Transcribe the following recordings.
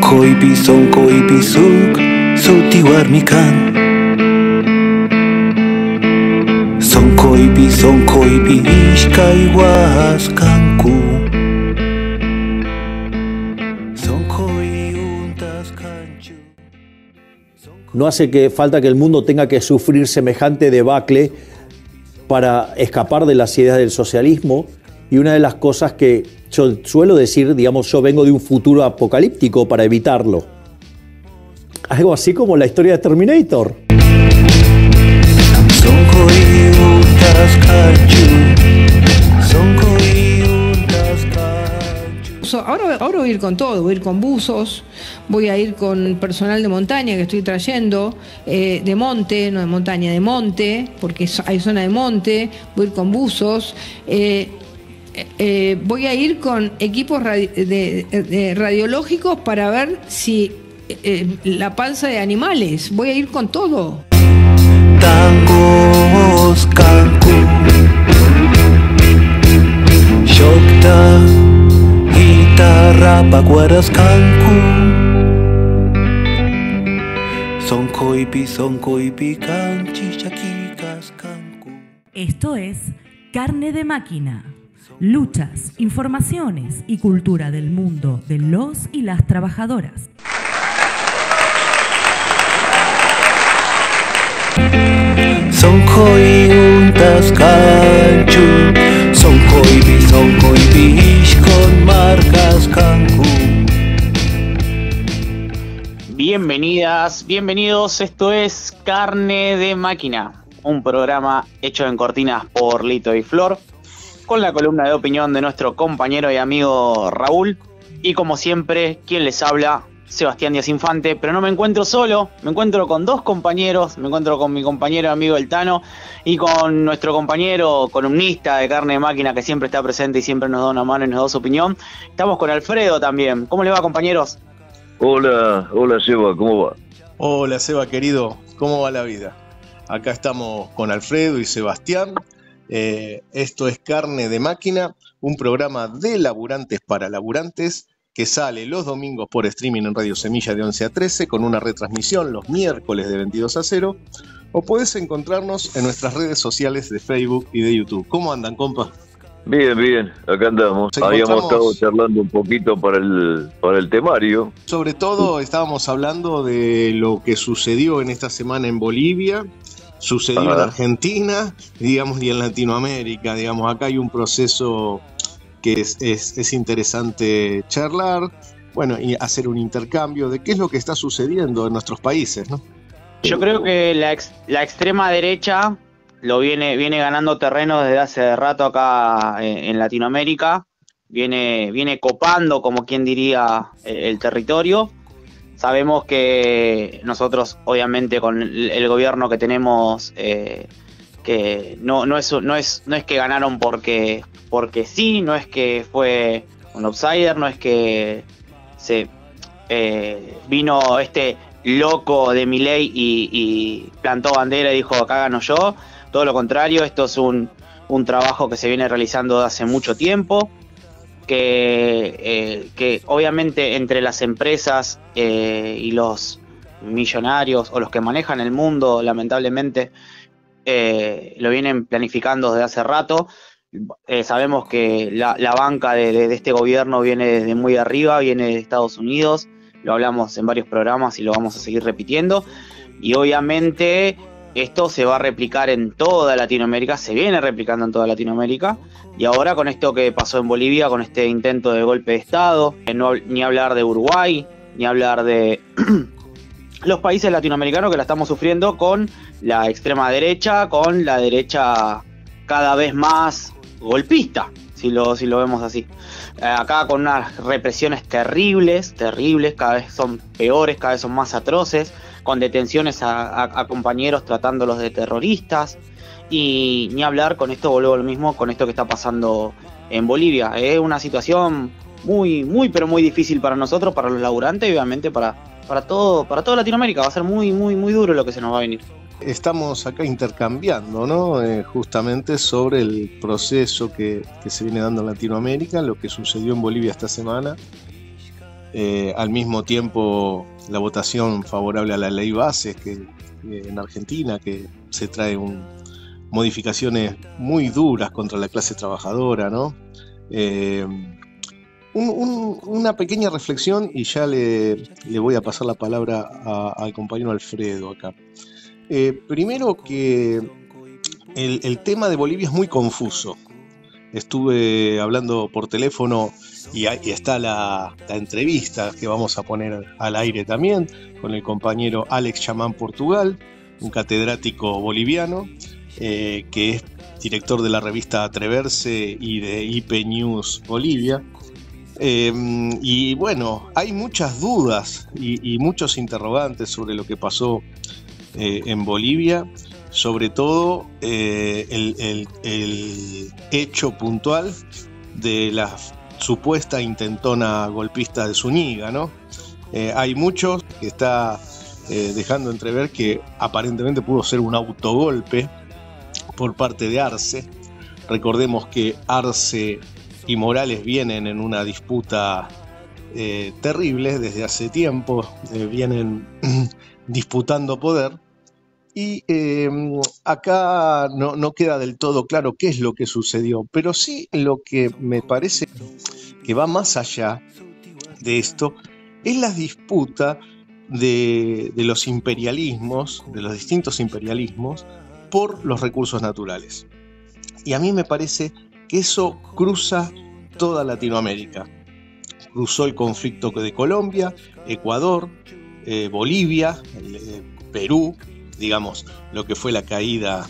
Sonkoipi suk sutiwarmikan. Sonkoipi ishkay waskanku. Sonkoi untas kanchu. No hace falta que el mundo tenga que sufrir semejante debacle para escapar de las ideas del socialismo. Y una de las cosas que yo suelo decir, digamos, yo vengo de un futuro apocalíptico para evitarlo. Algo así como la historia de Terminator. Ahora voy a ir con todo, voy a ir con buzos, voy a ir con personal de montaña que estoy trayendo, de monte, no de montaña, de monte, porque hay zona de monte, voy a ir con buzos, voy a ir con equipos radiológicos para ver si la panza de animales, voy a ir con todo. Tangos kanku Shokta guitarra paguaras kanku Sonkoipi kanchichakikas kanku. Esto es Carne de Máquina. Luchas, informaciones y cultura del mundo de los y las trabajadoras. Sonkoi untas kanchu, sonkoipi ishkon marcas kanku. Bienvenidas, bienvenidos, esto es Carne de Máquina, un programa hecho en cortinas por Lito y Flor, con la columna de opinión de nuestro compañero y amigo Raúl, y como siempre, quien les habla, Sebastián Díaz Infante, pero no me encuentro solo, me encuentro con dos compañeros, me encuentro con mi compañero y amigo El Tano y con nuestro compañero columnista de Carne de Máquina que siempre está presente y siempre nos da una mano y nos da su opinión. Estamos con Alfredo también. ¿Cómo le va, compañeros? Hola Seba, ¿cómo va? Hola Seba querido, ¿cómo va la vida? Acá estamos con Alfredo y Sebastián. Esto es Carne de Máquina, un programa de laburantes para laburantes que sale los domingos por streaming en Radio Semilla de 11 a 13 con una retransmisión los miércoles de 22 a 0, o podés encontrarnos en nuestras redes sociales de Facebook y de YouTube. ¿Cómo andan, compa? Bien, acá andamos. Habíamos estado charlando un poquito para el temario. Sobre todo estábamos hablando de lo que sucedió en esta semana en Bolivia, sucedió en Argentina, digamos, y en Latinoamérica. Digamos, acá hay un proceso que es interesante charlar, bueno, y hacer un intercambio de qué es lo que está sucediendo en nuestros países, ¿no? Yo creo que la extrema derecha lo viene ganando terreno desde hace rato acá en Latinoamérica, viene copando, como quien diría, el territorio. Sabemos que nosotros, obviamente, con el gobierno que tenemos, que no es que ganaron porque sí, no es que fue un outsider, no es que se vino este loco de Milei y plantó bandera y dijo acá gano yo. Todo lo contrario, esto es un trabajo que se viene realizando desde hace mucho tiempo, que obviamente entre las empresas y los millonarios o los que manejan el mundo, lamentablemente, lo vienen planificando desde hace rato. Sabemos que la banca de este gobierno viene desde muy arriba, viene de Estados Unidos, lo hablamos en varios programas y lo vamos a seguir repitiendo, y obviamente esto se va a replicar en toda Latinoamérica, se viene replicando en toda Latinoamérica, y ahora con esto que pasó en Bolivia, con este intento de golpe de Estado, ni hablar de Uruguay, ni hablar de los países latinoamericanos que la estamos sufriendo con la extrema derecha, con la derecha cada vez más golpista, si lo vemos así. Acá con unas represiones terribles, cada vez son peores, cada vez son más atroces, con detenciones a compañeros tratándolos de terroristas, y ni hablar con esto, vuelvo a lo mismo, con esto que está pasando en Bolivia. Es una situación muy, pero muy difícil para nosotros, para los laburantes y obviamente para toda Latinoamérica. Va a ser muy duro lo que se nos va a venir. Estamos acá intercambiando, ¿no? Justamente sobre el proceso que se viene dando en Latinoamérica, lo que sucedió en Bolivia esta semana. al mismo tiempo la votación favorable a la ley base que en Argentina, que se trae modificaciones muy duras contra la clase trabajadora, ¿no? Una pequeña reflexión y ya le voy a pasar la palabra al compañero Alfredo acá. Primero que el tema de Bolivia es muy confuso. Estuve hablando por teléfono y está la entrevista que vamos a poner al aire también con el compañero Alex Chamán Portugal, un catedrático boliviano que es director de la revista Atreverse y de IP News Bolivia. Y bueno, hay muchas dudas y muchos interrogantes sobre lo que pasó en Bolivia, sobre todo el hecho puntual de la supuesta intentona golpista de Zúñiga, ¿no? Hay muchos que está dejando entrever que aparentemente pudo ser un autogolpe por parte de Arce. Recordemos que Arce y Morales vienen en una disputa terrible desde hace tiempo, vienen disputando poder. Y acá no queda del todo claro qué es lo que sucedió, pero sí lo que me parece que va más allá de esto es la disputa de los imperialismos, de los distintos imperialismos, por los recursos naturales. Y a mí me parece que eso cruza toda Latinoamérica. Cruzó el conflicto de Colombia, Ecuador, Bolivia, Perú, digamos, lo que fue la caída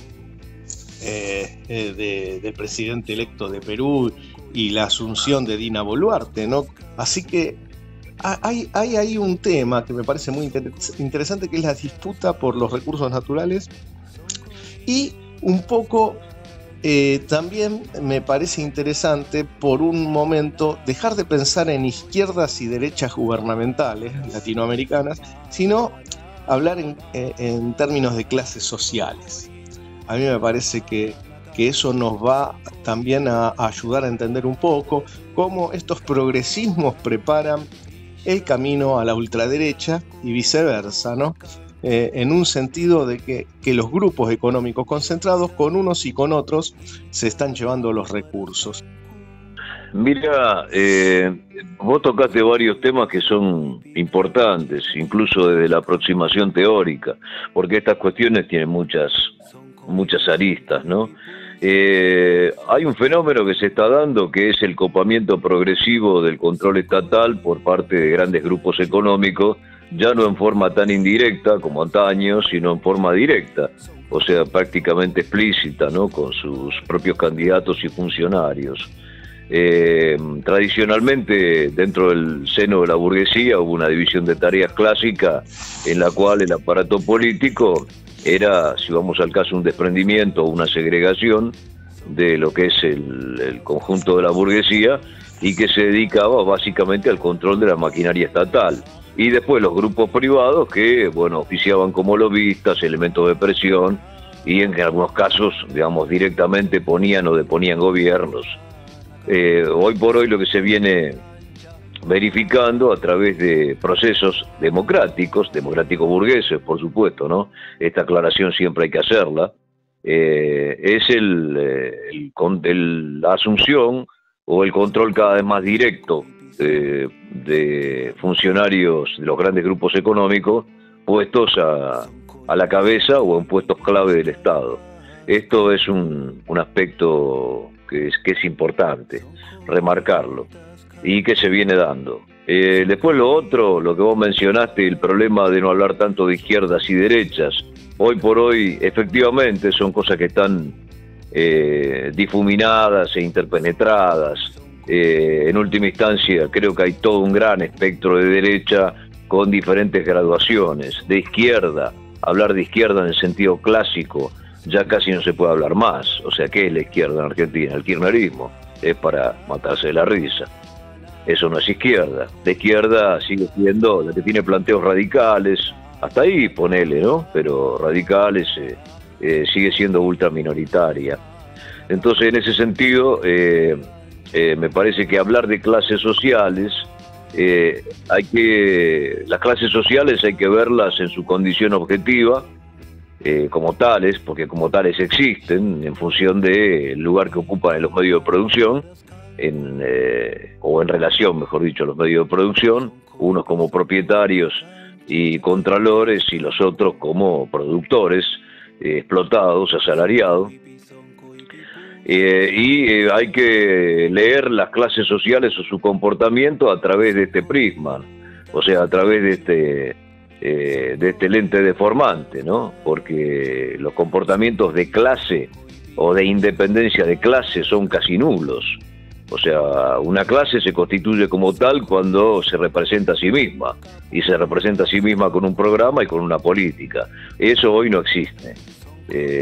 del presidente electo de Perú y la asunción de Dina Boluarte, ¿no? Así que hay ahí un tema que me parece muy interesante, que es la disputa por los recursos naturales, y un poco también me parece interesante por un momento dejar de pensar en izquierdas y derechas gubernamentales latinoamericanas, sino hablar en términos de clases sociales. A mí me parece que eso nos va también a ayudar a entender un poco cómo estos progresismos preparan el camino a la ultraderecha y viceversa, ¿no? En un sentido de que los grupos económicos concentrados con unos y con otros se están llevando los recursos. Mira, vos tocaste varios temas que son importantes, incluso desde la aproximación teórica, porque estas cuestiones tienen muchas aristas, ¿no? Hay un fenómeno que se está dando, que es el copamiento progresivo del control estatal por parte de grandes grupos económicos, ya no en forma tan indirecta como antaño, sino en forma directa, o sea, prácticamente explícita, ¿no? Con sus propios candidatos y funcionarios. Tradicionalmente, dentro del seno de la burguesía hubo una división de tareas clásica en la cual el aparato político era, si vamos al caso, un desprendimiento o una segregación de lo que es el conjunto de la burguesía, y que se dedicaba básicamente al control de la maquinaria estatal. Y después los grupos privados que, bueno, oficiaban como lobistas, elementos de presión, y en algunos casos, digamos, directamente ponían o deponían gobiernos. Hoy por hoy lo que se viene verificando a través de procesos democráticos burgueses, por supuesto, ¿no? Esta aclaración siempre hay que hacerla, es la asunción o el control cada vez más directo de funcionarios de los grandes grupos económicos puestos a la cabeza o en puestos clave del Estado. Esto es un aspecto que es importante remarcarlo y que se viene dando. Después lo otro, lo que vos mencionaste, el problema de no hablar tanto de izquierdas y derechas. Hoy por hoy, efectivamente, son cosas que están difuminadas e interpenetradas. En última instancia, creo que hay todo un gran espectro de derecha con diferentes graduaciones. De izquierda, hablar de izquierda en el sentido clásico, ya casi no se puede hablar más. O sea, ¿qué es la izquierda en Argentina? El kirchnerismo es para matarse de la risa. Eso no es izquierda. La izquierda sigue siendo la que tiene planteos radicales, hasta ahí ponele, ¿no? Pero radicales, sigue siendo ultra minoritaria. Entonces, en ese sentido, me parece que hablar de clases sociales las clases sociales hay que verlas en su condición objetiva, como tales, porque como tales existen en función del lugar que ocupan en los medios de producción, o en relación, mejor dicho, a los medios de producción, unos como propietarios y contralores y los otros como productores, explotados, asalariados. Hay que leer las clases sociales o su comportamiento a través de este prisma, o sea, a través de este lente deformante, ¿no? Porque los comportamientos de clase o de independencia de clase son casi nulos. O sea, una clase se constituye como tal cuando se representa a sí misma, y se representa a sí misma con un programa y con una política. Eso hoy no existe.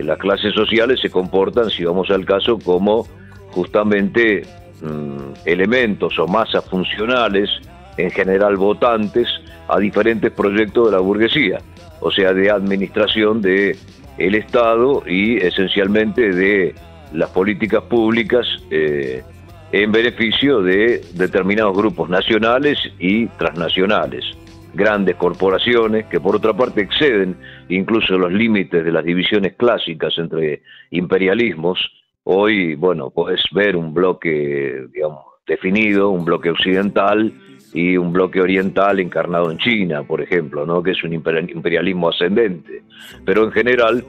Las clases sociales se comportan, si vamos al caso, como justamente elementos o masas funcionales, en general votantes, a diferentes proyectos de la burguesía, o sea, de administración del Estado y esencialmente de las políticas públicas en beneficio de determinados grupos nacionales y transnacionales. Grandes corporaciones que por otra parte exceden incluso los límites de las divisiones clásicas entre imperialismos. Hoy, bueno, podés ver un bloque, digamos, definido, un bloque occidental y un bloque oriental encarnado en China, por ejemplo, ¿no? Que es un imperialismo ascendente. Pero en general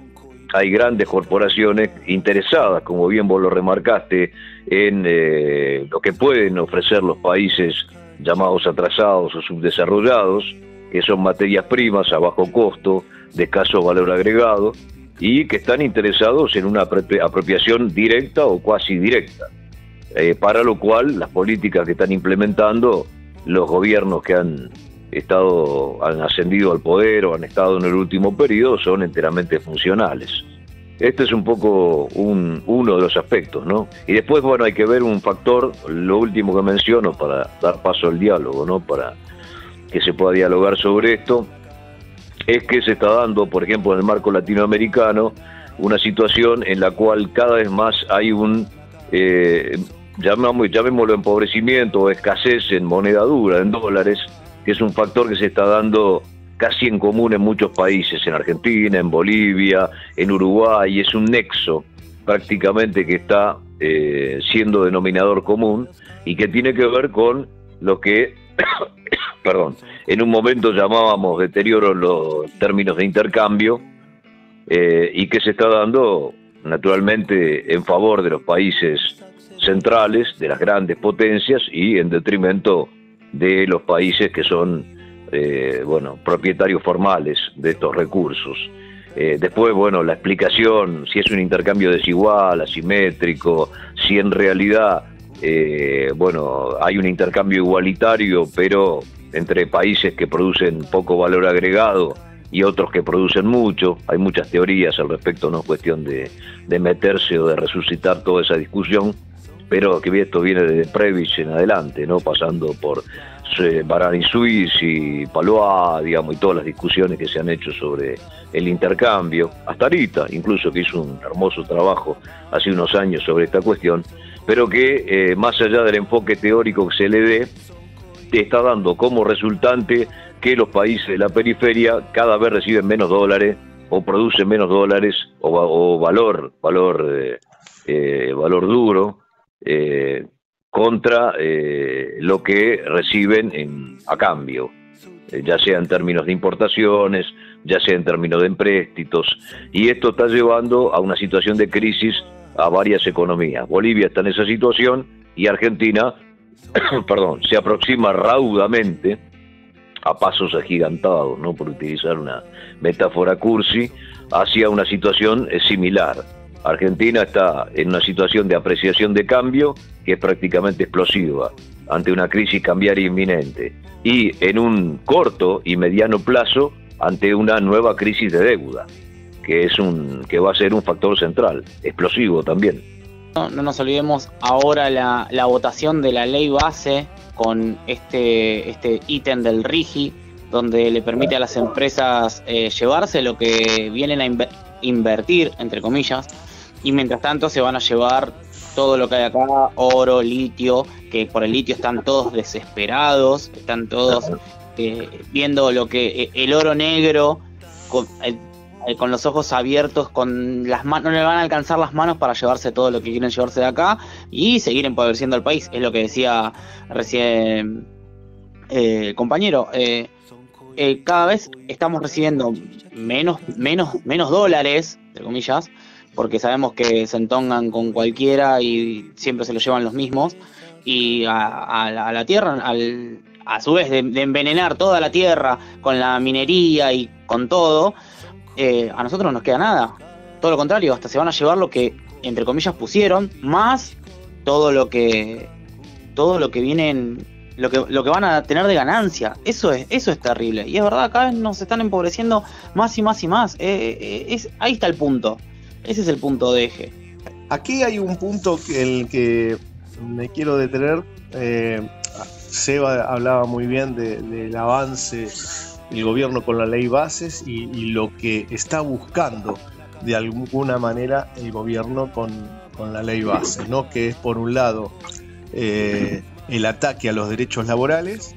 hay grandes corporaciones interesadas, como bien vos lo remarcaste, en lo que pueden ofrecer los países llamados atrasados o subdesarrollados, que son materias primas a bajo costo, de escaso valor agregado, y que están interesados en una apropiación directa o cuasi directa, para lo cual las políticas que están implementando los gobiernos que han ascendido al poder o han estado en el último periodo son enteramente funcionales. Este es un poco uno de los aspectos, ¿no? Y después, bueno, hay que ver un factor, lo último que menciono para dar paso al diálogo, ¿no? Para que se pueda dialogar sobre esto, es que se está dando, por ejemplo, en el marco latinoamericano, una situación en la cual cada vez más hay llamémoslo empobrecimiento o escasez en moneda dura, en dólares, que es un factor que se está dando casi en común en muchos países, en Argentina, en Bolivia, en Uruguay. Es un nexo prácticamente que está siendo denominador común y que tiene que ver con lo que en un momento llamábamos deterioro en los términos de intercambio, y que se está dando naturalmente en favor de los países centrales, de las grandes potencias, y en detrimento de los países que son propietarios formales de estos recursos. Después, bueno, la explicación, si es un intercambio desigual, asimétrico, si en realidad hay un intercambio igualitario, pero entre países que producen poco valor agregado y otros que producen mucho. Hay muchas teorías al respecto, no es cuestión de meterse o de resucitar toda esa discusión, pero que esto viene de Prebisch en adelante, ¿no? Pasando por Barani-Suiz y Palois, digamos, y todas las discusiones que se han hecho sobre el intercambio, hasta ahorita, incluso, que hizo un hermoso trabajo hace unos años sobre esta cuestión, pero que más allá del enfoque teórico que se le dé, te está dando como resultante que los países de la periferia cada vez reciben menos dólares o producen menos dólares o valor duro contra lo que reciben a cambio, ya sea en términos de importaciones, ya sea en términos de empréstitos, y esto está llevando a una situación de crisis a varias economías. Bolivia está en esa situación y Argentina se aproxima raudamente, a pasos agigantados, ¿no?, por utilizar una metáfora cursi, hacia una situación similar. Argentina está en una situación de apreciación de cambio que es prácticamente explosiva, ante una crisis cambiaria inminente, y en un corto y mediano plazo ante una nueva crisis de deuda, que va a ser un factor central, explosivo también. No nos olvidemos ahora la votación de la ley base con este ítem del RIGI, donde le permite a las empresas llevarse lo que vienen a invertir, entre comillas, y mientras tanto se van a llevar todo lo que hay acá, oro, litio, que por el litio están todos desesperados, están todos viendo lo que el oro negro con los ojos abiertos, con las manos, no le van a alcanzar las manos para llevarse todo lo que quieren llevarse de acá y seguir empobreciendo el país. Es lo que decía recién el compañero. Cada vez estamos recibiendo menos dólares, entre comillas, porque sabemos que se entongan con cualquiera y siempre se lo llevan los mismos, y a la tierra, a su vez de envenenar toda la tierra con la minería y con todo, a nosotros no nos queda nada. Todo lo contrario, hasta se van a llevar lo que, entre comillas, pusieron, más todo lo que vienen, lo que van a tener de ganancia. Eso es terrible. Y es verdad, cada vez nos están empobreciendo más y más y más. Ahí está el punto. Ese es el punto de eje. Aquí hay un punto en el que me quiero detener. Seba hablaba muy bien del avance del gobierno con la ley Bases y lo que está buscando de alguna manera el gobierno con la ley Bases, ¿no? Que es, por un lado, el ataque a los derechos laborales,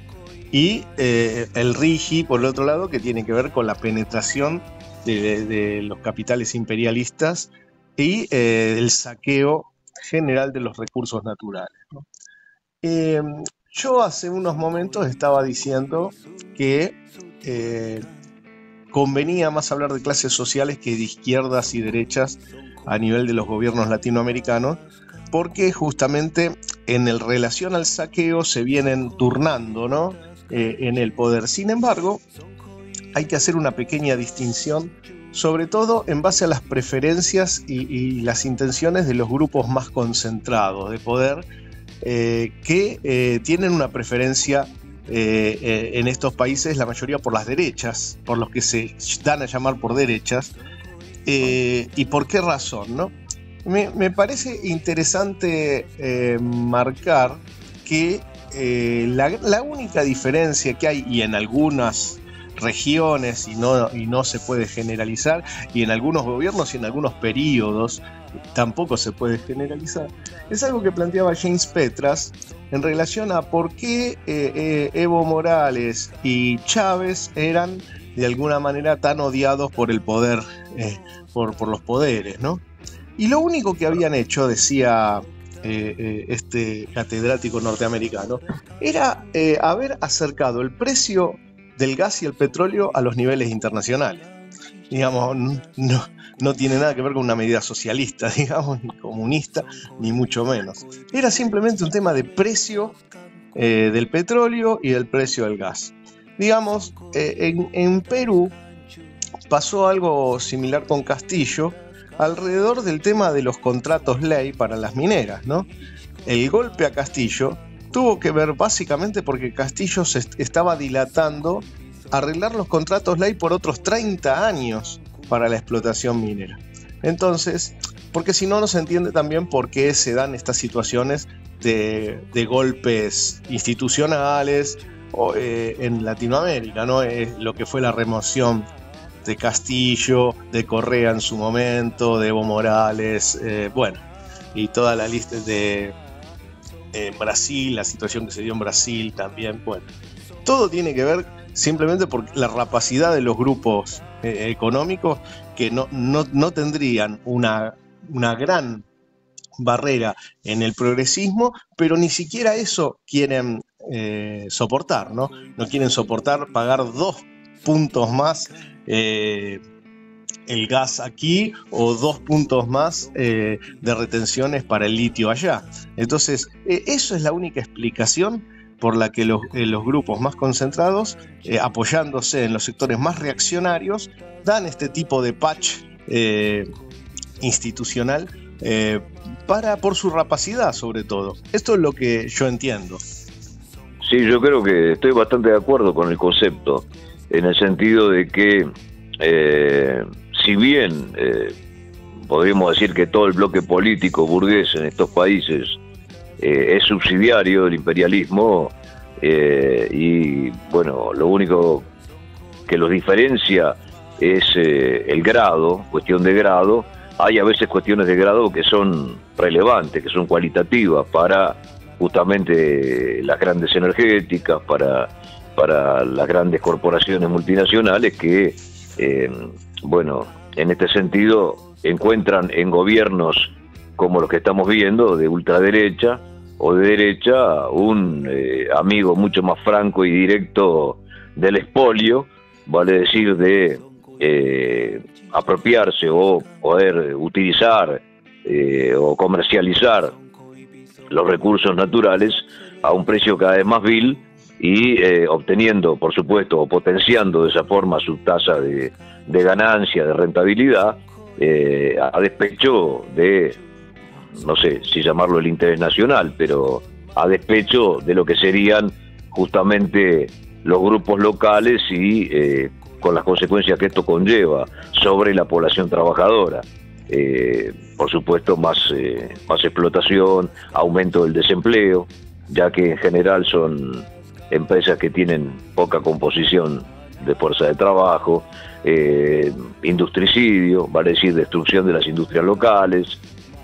y el RIGI, por el otro lado, que tiene que ver con la penetración de los capitales imperialistas y el saqueo general de los recursos naturales, ¿no? Yo hace unos momentos estaba diciendo que convenía más hablar de clases sociales que de izquierdas y derechas a nivel de los gobiernos latinoamericanos, porque justamente en relación al saqueo se vienen turnando, ¿no? En el poder. Sin embargo, hay que hacer una pequeña distinción, sobre todo en base a las preferencias y las intenciones de los grupos más concentrados de poder, que tienen una preferencia en estos países, la mayoría por las derechas, por los que se dan a llamar por derechas. ¿Y por qué razón, no? Me parece interesante marcar que la única diferencia que hay, y en algunas regiones, y no se puede generalizar, y en algunos gobiernos y en algunos periodos tampoco se puede generalizar, es algo que planteaba James Petras en relación a por qué Evo Morales y Chávez eran de alguna manera tan odiados por el poder, por los poderes, ¿no? Y lo único que habían hecho, decía este catedrático norteamericano, era haber acercado el precio del gas y el petróleo a los niveles internacionales. Digamos, no tiene nada que ver con una medida socialista, digamos, ni comunista, ni mucho menos. Era simplemente un tema de precio del petróleo y del precio del gas. Digamos, en Perú pasó algo similar con Castillo, alrededor del tema de los contratos ley para las mineras, ¿no? El golpe a Castillo tuvo que ver básicamente porque Castillo se estaba dilatando arreglar los contratos ley por otros 30 años para la explotación minera. Entonces, porque si no, no se entiende también por qué se dan estas situaciones de golpes institucionales en Latinoamérica, ¿no? Lo que fue la remoción de Castillo, de Correa en su momento, de Evo Morales, bueno, y toda la lista de Brasil, la situación que se dio en Brasil también, bueno. Todo tiene que ver simplemente por la rapacidad de los grupos económicos que no tendrían una gran barrera en el progresismo, pero ni siquiera eso quieren soportar, ¿no? No quieren soportar pagar 2 puntos más el gas aquí o 2 puntos más de retenciones para el litio allá. Entonces, eso es la única explicación por la que los grupos más concentrados, apoyándose en los sectores más reaccionarios, dan este tipo de patch institucional por su rapacidad, sobre todo. Esto es lo que yo entiendo. Sí, yo creo que estoy bastante de acuerdo con el concepto, en el sentido de que si bien podríamos decir que todo el bloque político burgués en estos países es subsidiario del imperialismo, y bueno, lo único que los diferencia es el grado, cuestión de grado, hay a veces cuestiones de grado que son relevantes, que son cualitativas para justamente las grandes energéticas, para las grandes corporaciones multinacionales que, bueno, en este sentido encuentran en gobiernos como los que estamos viendo, de ultraderecha o de derecha, un amigo mucho más franco y directo del expolio, vale decir, de apropiarse o poder utilizar o comercializar los recursos naturales a un precio cada vez más vil y obteniendo, por supuesto, o potenciando de esa forma su tasa de ganancia, de rentabilidad, a despecho de, no sé si llamarlo el interés nacional, pero a despecho de lo que serían justamente los grupos locales y con las consecuencias que esto conlleva sobre la población trabajadora. Por supuesto, más explotación, aumento del desempleo, ya que en general son empresas que tienen poca composición de fuerza de trabajo, industricidio, vale decir, destrucción de las industrias locales,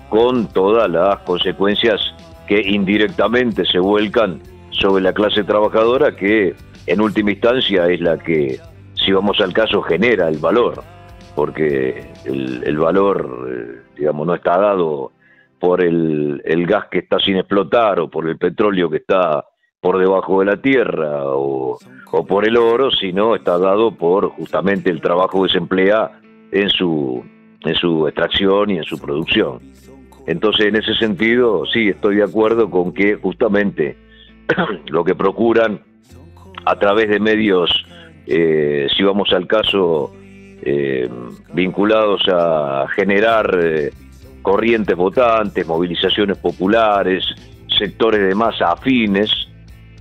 con todas las consecuencias que indirectamente se vuelcan sobre la clase trabajadora, que en última instancia es la que, si vamos al caso, genera el valor, porque el valor, digamos, no está dado por el gas que está sin explotar o por el petróleo que está por debajo de la tierra o por el oro, sino está dado por justamente el trabajo que se emplea en su extracción y en su producción. Entonces, en ese sentido, sí, estoy de acuerdo con que justamente lo que procuran a través de medios, si vamos al caso, vinculados a generar corrientes votantes, movilizaciones populares, sectores de masa afines,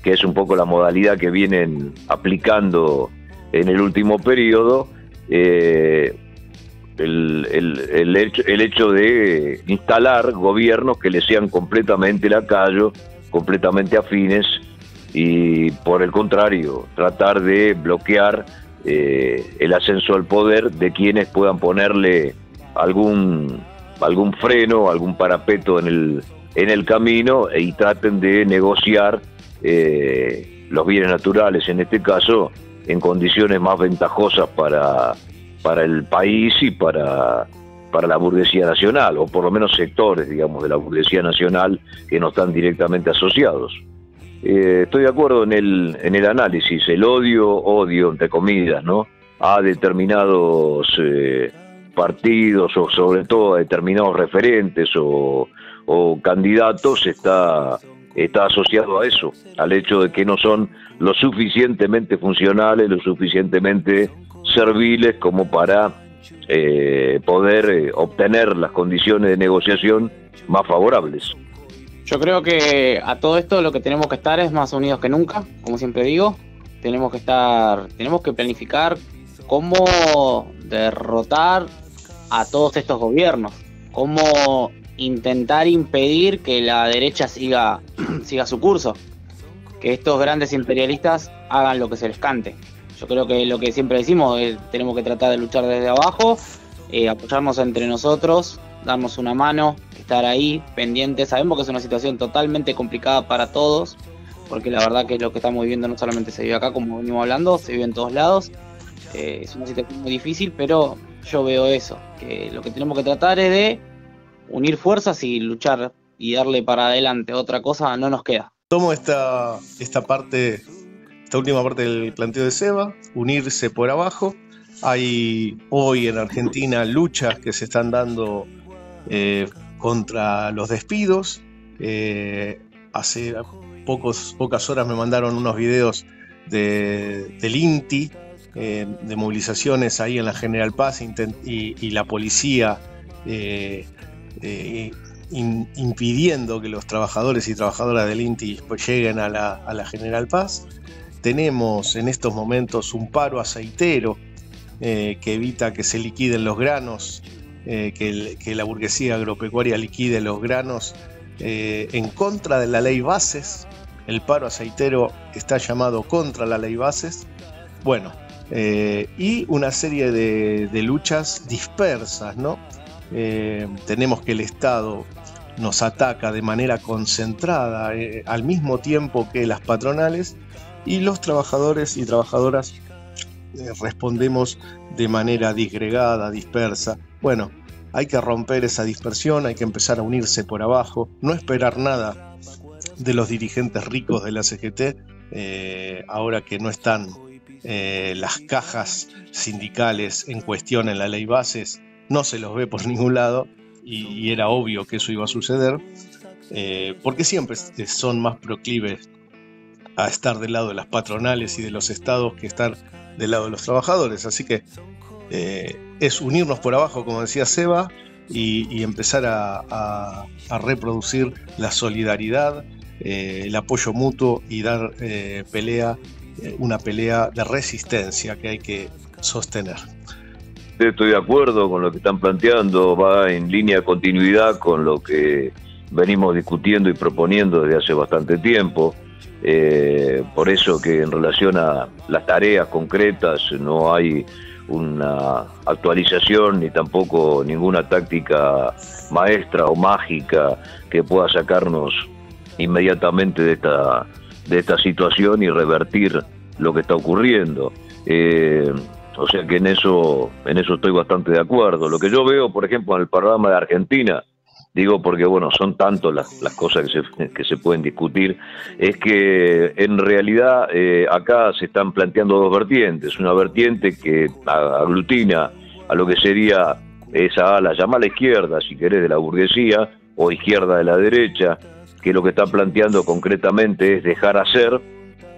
que es un poco la modalidad que vienen aplicando en el último periodo, el hecho de instalar gobiernos que le sean completamente lacayos, completamente afines, y por el contrario, tratar de bloquear el ascenso al poder de quienes puedan ponerle algún freno, algún parapeto en el camino, y traten de negociar los bienes naturales, en este caso, en condiciones más ventajosas para el país y para la burguesía nacional, o por lo menos sectores, digamos, de la burguesía nacional que no están directamente asociados. Estoy de acuerdo en el análisis, el odio, entre comillas, ¿no?, a determinados partidos, o sobre todo a determinados referentes o candidatos, está asociado a eso, al hecho de que no son lo suficientemente funcionales, lo suficientemente serviles como para poder obtener las condiciones de negociación más favorables. Yo creo que a todo esto lo que tenemos que estar es más unidos que nunca, como siempre digo. Tenemos que planificar cómo derrotar a todos estos gobiernos, cómo intentar impedir que la derecha siga su curso, que estos grandes imperialistas hagan lo que se les cante. Yo creo que lo que siempre decimos es tenemos que tratar de luchar desde abajo, apoyarnos entre nosotros, darnos una mano, estar ahí pendientes. Sabemos que es una situación totalmente complicada para todos, porque la verdad que lo que estamos viviendo no solamente se vive acá, como venimos hablando, se vive en todos lados. Es una situación muy difícil, pero yo veo eso, que lo que tenemos que tratar es de unir fuerzas y luchar y darle para adelante. Otra cosa no nos queda. Tomo esta última parte del planteo de Seba, unirse por abajo. Hay hoy en Argentina luchas que se están dando contra los despidos. Hace pocas horas me mandaron unos videos del INTI, de movilizaciones ahí en la General Paz, y la policía impidiendo que los trabajadores y trabajadoras del INTI pues lleguen a la General Paz. Tenemos en estos momentos un paro aceitero que evita que se liquiden los granos, que la burguesía agropecuaria liquide los granos, en contra de la ley Bases. El paro aceitero está llamado contra la ley Bases. Bueno, y una serie de luchas dispersas, ¿no? tenemos que el Estado nos ataca de manera concentrada al mismo tiempo que las patronales, y los trabajadores y trabajadoras respondemos de manera disgregada, dispersa. Bueno, hay que romper esa dispersión, hay que empezar a unirse por abajo, no esperar nada de los dirigentes ricos de la CGT, ahora que no están las cajas sindicales en cuestión en la ley bases, no se los ve por ningún lado, y era obvio que eso iba a suceder, porque siempre son más proclives a estar del lado de las patronales y de los estados que estar del lado de los trabajadores. Así que es unirnos por abajo, como decía Seba, y empezar a reproducir la solidaridad, el apoyo mutuo, y dar una pelea de resistencia que hay que sostener. Estoy de acuerdo con lo que están planteando, va en línea de continuidad con lo que venimos discutiendo y proponiendo desde hace bastante tiempo. Por eso que en relación a las tareas concretas no hay una actualización ni tampoco ninguna táctica maestra o mágica que pueda sacarnos inmediatamente de esta situación y revertir lo que está ocurriendo. O sea que en eso estoy bastante de acuerdo. Lo que yo veo, por ejemplo, en el panorama de Argentina, digo porque bueno, son tantas las cosas que se pueden discutir, es que en realidad acá se están planteando dos vertientes. Una vertiente que aglutina a lo que sería esa ala, llamada izquierda, si querés, de la burguesía, o izquierda de la derecha, que lo que está planteando concretamente es dejar hacer,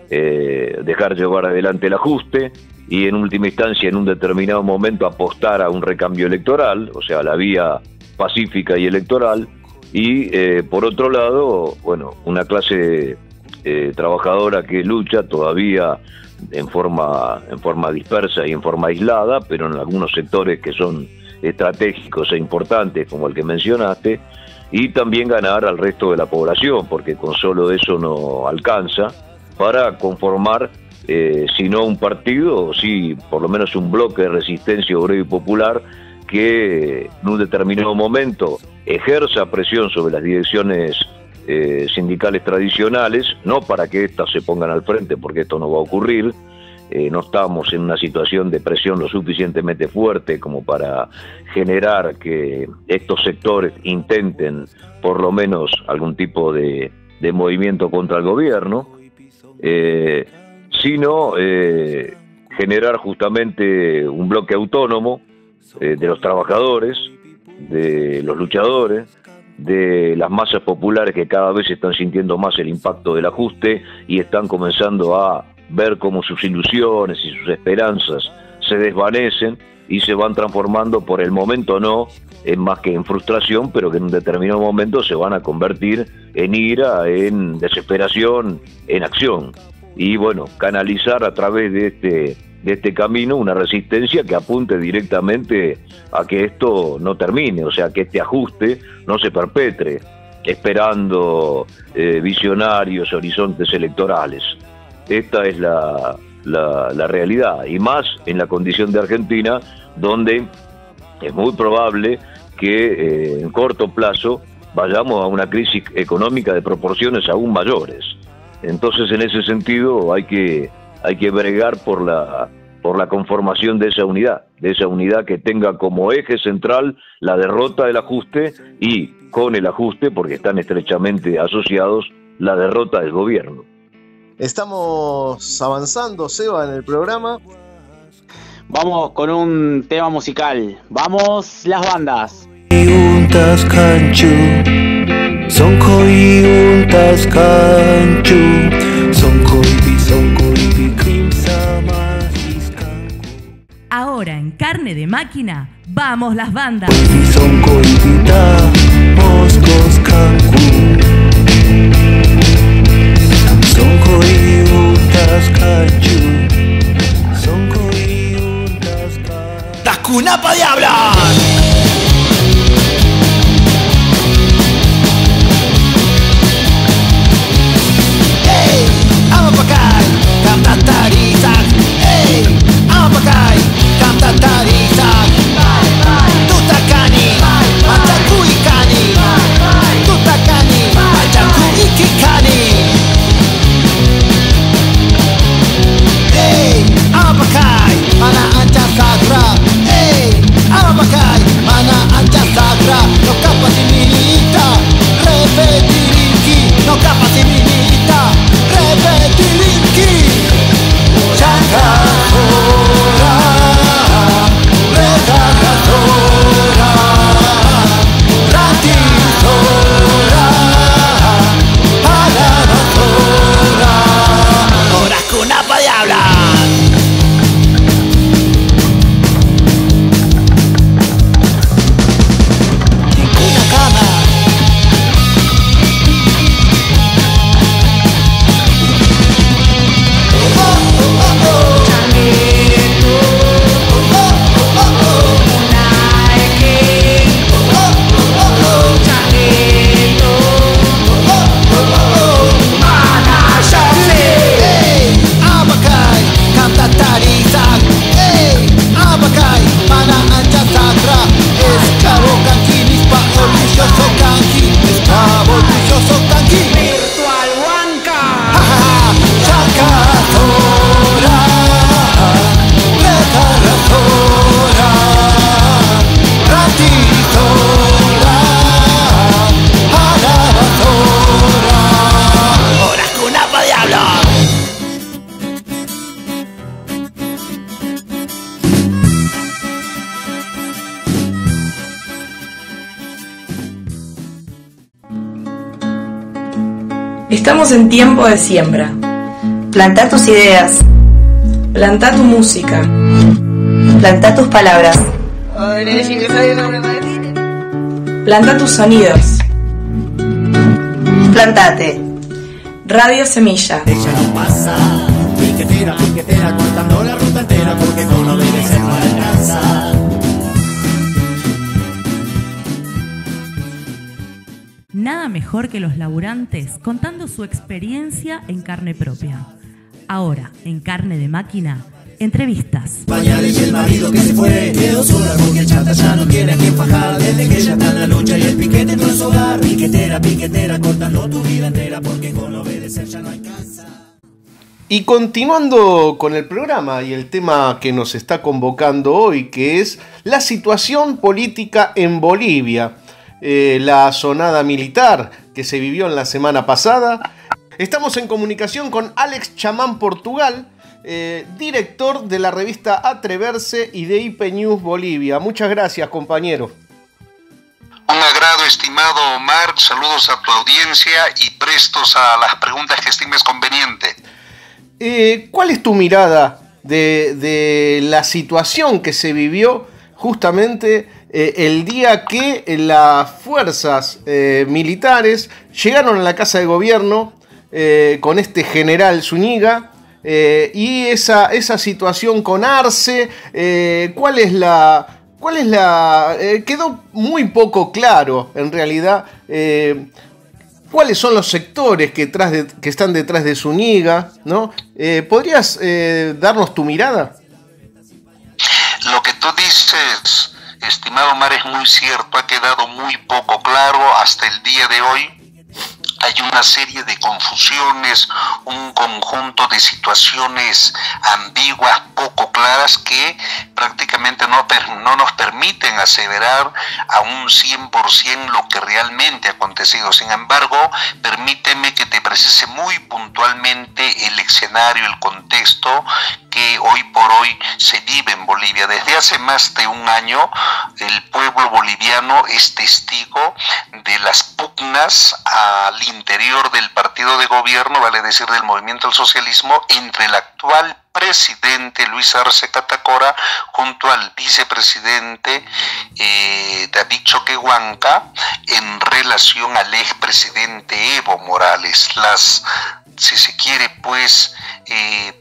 dejar llevar adelante el ajuste, y en última instancia, en un determinado momento, apostar a un recambio electoral, o sea, la vía pacífica y electoral, y por otro lado, bueno, una clase trabajadora que lucha todavía en forma dispersa y en forma aislada, pero en algunos sectores que son estratégicos e importantes, como el que mencionaste, y también ganar al resto de la población, porque con solo eso no alcanza para conformar, si no un partido, sí por lo menos un bloque de resistencia obrera y popular que en un determinado momento ejerza presión sobre las direcciones sindicales tradicionales, no para que éstas se pongan al frente, porque esto no va a ocurrir. No estamos en una situación de presión lo suficientemente fuerte como para generar que estos sectores intenten por lo menos algún tipo de movimiento contra el gobierno, sino generar justamente un bloque autónomo de los trabajadores, de los luchadores, de las masas populares que cada vez están sintiendo más el impacto del ajuste y están comenzando a ver cómo sus ilusiones y sus esperanzas se desvanecen y se van transformando, por el momento no en más que en frustración, pero que en un determinado momento se van a convertir en ira, en desesperación, en acción. Y bueno, canalizar a través de este camino una resistencia que apunte directamente a que esto no termine, o sea, que este ajuste no se perpetre, esperando visionarios horizontes electorales. Esta es la realidad, y más en la condición de Argentina, donde es muy probable que en corto plazo vayamos a una crisis económica de proporciones aún mayores. Entonces, en ese sentido, hay que bregar por la conformación de esa unidad que tenga como eje central la derrota del ajuste, y con el ajuste, porque están estrechamente asociados, la derrota del gobierno. Estamos avanzando, Seba, en el programa. Vamos con un tema musical. Vamos las bandas. Untas kanchu, sonko untas kanchu, sonko cream sama iskanku. Ahora en Carne de Máquina, vamos las bandas. Sonko ibita moscos kanku, sonko untas kanchu, sonko untas kanchu. ¡Tacunapa de hablar! Amapakai, Kamtataritak. Hey, Amapakai, Kamtataritak. Tutakani, Estamos en tiempo de siembra. Plantá tus ideas. Plantá tu música. Plantá tus palabras. Plantá tus sonidos. Plantate. Radio Semilla. Ella no pasa, piquetera, piquetera, cortando la ruta entera, porque con obedecer no alcanza. Nada mejor que los laburantes contando su experiencia en carne propia. Ahora, en Carne de Máquina, entrevistas. Pañales y el marido que se fue, quedó sola porque el chata ya no tiene a quien fajar. Desde que ella está en la lucha y el piquete entró en su hogar. Piquetera, piquetera, cortando tu vida entera, porque con obedecer ya no alcanza. Y continuando con el programa y el tema que nos está convocando hoy, que es la situación política en Bolivia, la sonada militar que se vivió en la semana pasada. Estamos en comunicación con Alex Chamán Portugal, director de la revista Atreverse y de IP News Bolivia. Muchas gracias, compañero. Un agrado, estimado Omar. Saludos a tu audiencia y prestos a las preguntas que estimes conveniente. ¿Cuál es tu mirada de la situación que se vivió justamente el día que las fuerzas militares llegaron a la Casa de Gobierno con este general Zúñiga y esa situación con Arce? Quedó muy poco claro en realidad cuáles son los sectores que están detrás de Zúñiga, ¿no? ¿Podrías darnos tu mirada? Lo que tú dices, estimado Omar, es muy cierto. Ha quedado muy poco claro hasta el día de hoy. Hay una serie de confusiones, un conjunto de situaciones ambiguas, poco claras, que prácticamente no nos permiten aseverar a un 100% lo que realmente ha acontecido. Sin embargo, permíteme que te precise muy puntualmente el escenario, el contexto que hoy por hoy se vive en Bolivia. Desde hace más de un año, el pueblo boliviano es testigo de las pugnas al interior del partido de gobierno, vale decir del movimiento al socialismo, entre el actual presidente Luis Arce Catacora junto al vicepresidente David Choquehuanca en relación al expresidente Evo Morales. Si se quiere, pues,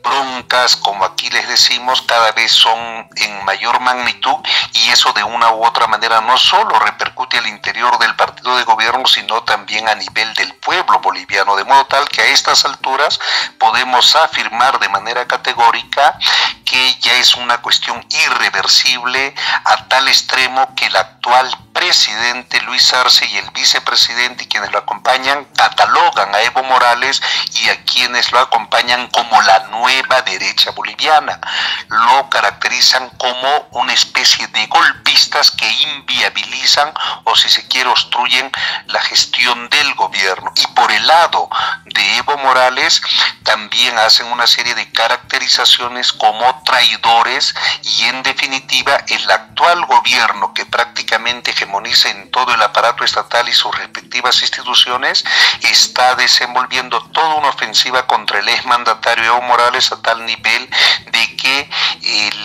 broncas, como aquí les decimos, cada vez son en mayor magnitud, y eso de una u otra manera no solo repercute al interior del partido de gobierno, sino también a nivel del pueblo boliviano, de modo tal que a estas alturas podemos afirmar de manera categórica que ya es una cuestión irreversible, a tal extremo que el actual presidente Luis Arce y el vicepresidente y quienes lo acompañan catalogan a Evo Morales y a quienes lo acompañan como la nueva derecha boliviana. Lo caracterizan como una especie de golpistas que inviabilizan, o si se quiere, obstruyen la gestión del gobierno. Y por el lado de Evo Morales también hacen una serie de caracterizaciones como traidores, y en definitiva el actual gobierno, que prácticamente hegemoniza en todo el aparato estatal y sus respectivas instituciones, está desenvolviendo toda una ofensiva contra el exmandatario Evo Morales a tal nivel de que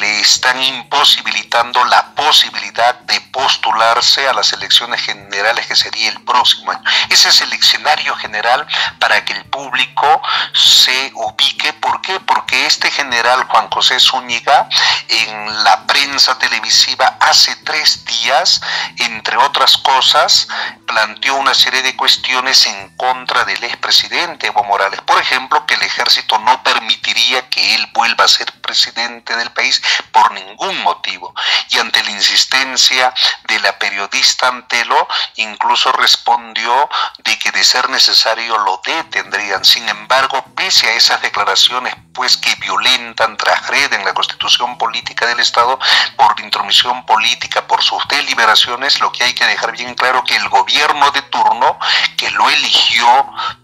le están imposibilitando la posibilidad de postularse a las elecciones generales, que sería el próximo año. Ese es el escenario general para que el público se ubique. ¿Por qué? Porque este general Juan José Zúñiga, en la prensa televisiva hace 3 días, entre otras cosas, planteó una serie de cuestiones en contra del expresidente Evo Morales. Por ejemplo, que el ejército no permitiría que él vuelva a ser presidente del país por ningún motivo. Y ante la insistencia de la periodista Antelo, incluso respondió de que de ser necesario lo detendrían. Sin embargo, pese a esas declaraciones pues que violentan, transgreden la constitución política del Estado por intromisión política, por sus deliberaciones. Lo que hay que dejar bien claro que el gobierno de turno, que lo eligió,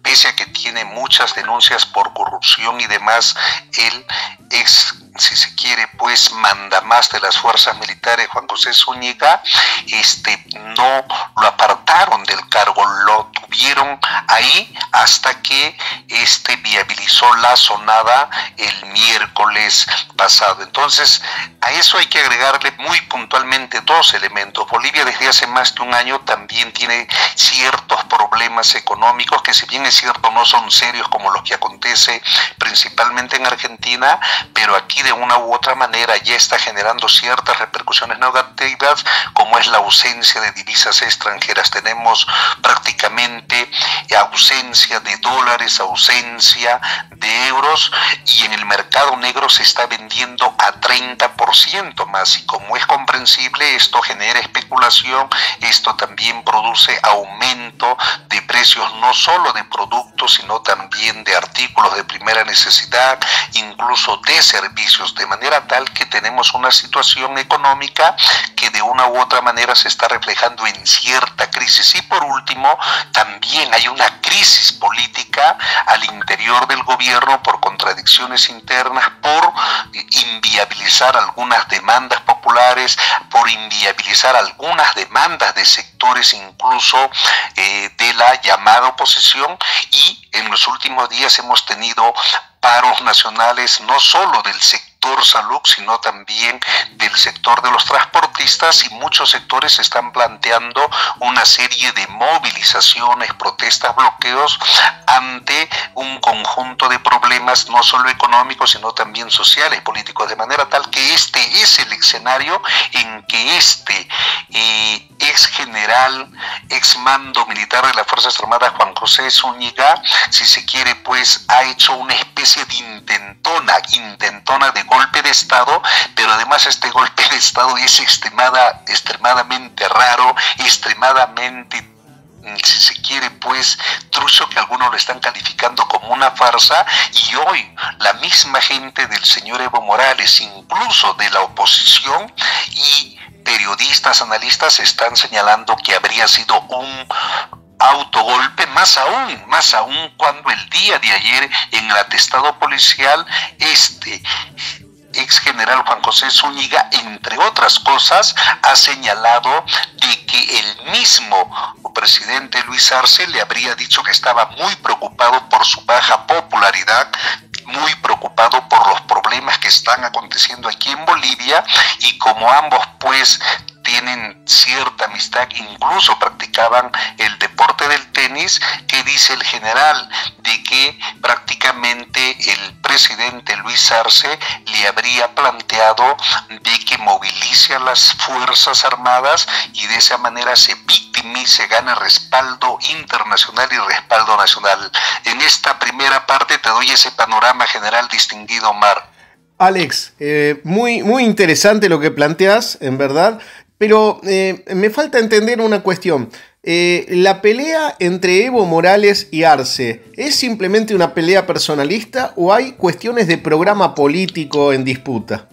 pese a que tiene muchas denuncias por corrupción y demás, él es, si se quiere, pues mandamás de las fuerzas militares, Juan José Zúñiga, no lo apartaron del cargo, lo tuvieron ahí hasta que viabilizó la sonada el miércoles pasado. Entonces, a eso hay que agregarle muy puntualmente dos elementos. Bolivia desde hace más de un año también tiene ciertos problemas económicos que, si bien es cierto, no son serios como los que acontece principalmente en Argentina, pero aquí de una u otra manera ya está generando ciertas repercusiones negativas, como es la ausencia de divisas extranjeras. Tenemos prácticamente ausencia de dólares, ausencia de euros, y en el mercado negro se está vendiendo a 30% más, y como es comprensible, esto genera especulación, esto también produce aumento de precios, no solo de productos, sino también de artículos de primera necesidad, incluso de servicios, de manera tal que tenemos una situación económica que de una u otra manera se está reflejando en cierta crisis. Y por último, también hay una crisis política al interior del gobierno por contradicciones internas, por inviabilizar algunas demandas populares, por inviabilizar algunas demandas de sectores incluso de la llamada oposición, y en los últimos días hemos tenido paros nacionales no solo del sector salud, sino también del sector de los transportistas, y muchos sectores están planteando una serie de movilizaciones, protestas, bloqueos ante un conjunto de problemas no solo económicos, sino también sociales, políticos, de manera tal que este es el escenario en que ex general, ex mando militar de las Fuerzas Armadas, Juan José Zúñiga, si se quiere, pues ha hecho una especie de intentona de golpe de Estado, pero además este golpe de Estado es extremadamente raro, extremadamente, si se quiere, pues trucho, que algunos lo están calificando como una farsa, y hoy la misma gente del señor Evo Morales, incluso de la oposición y periodistas, analistas, están señalando que habría sido un autogolpe, más aún cuando el día de ayer en el atestado policial ex general Juan José Zúñiga, entre otras cosas, ha señalado de que el mismo presidente Luis Arce le habría dicho que estaba muy preocupado por su baja popularidad, muy preocupado por los problemas que están aconteciendo aquí en Bolivia, y como ambos pues tienen cierta amistad, incluso practicaban el deporte del tenis, que dice el general de que prácticamente el presidente Luis Arce le habría planteado de que movilice a las Fuerzas Armadas y de esa manera se victimice, gane respaldo internacional y respaldo nacional. En esta primera parte te doy ese panorama general, distinguido Omar. Alex, muy interesante lo que planteas, en verdad. Pero me falta entender una cuestión. ¿La pelea entre Evo Morales y Arce es simplemente una pelea personalista o hay cuestiones de programa político en disputa?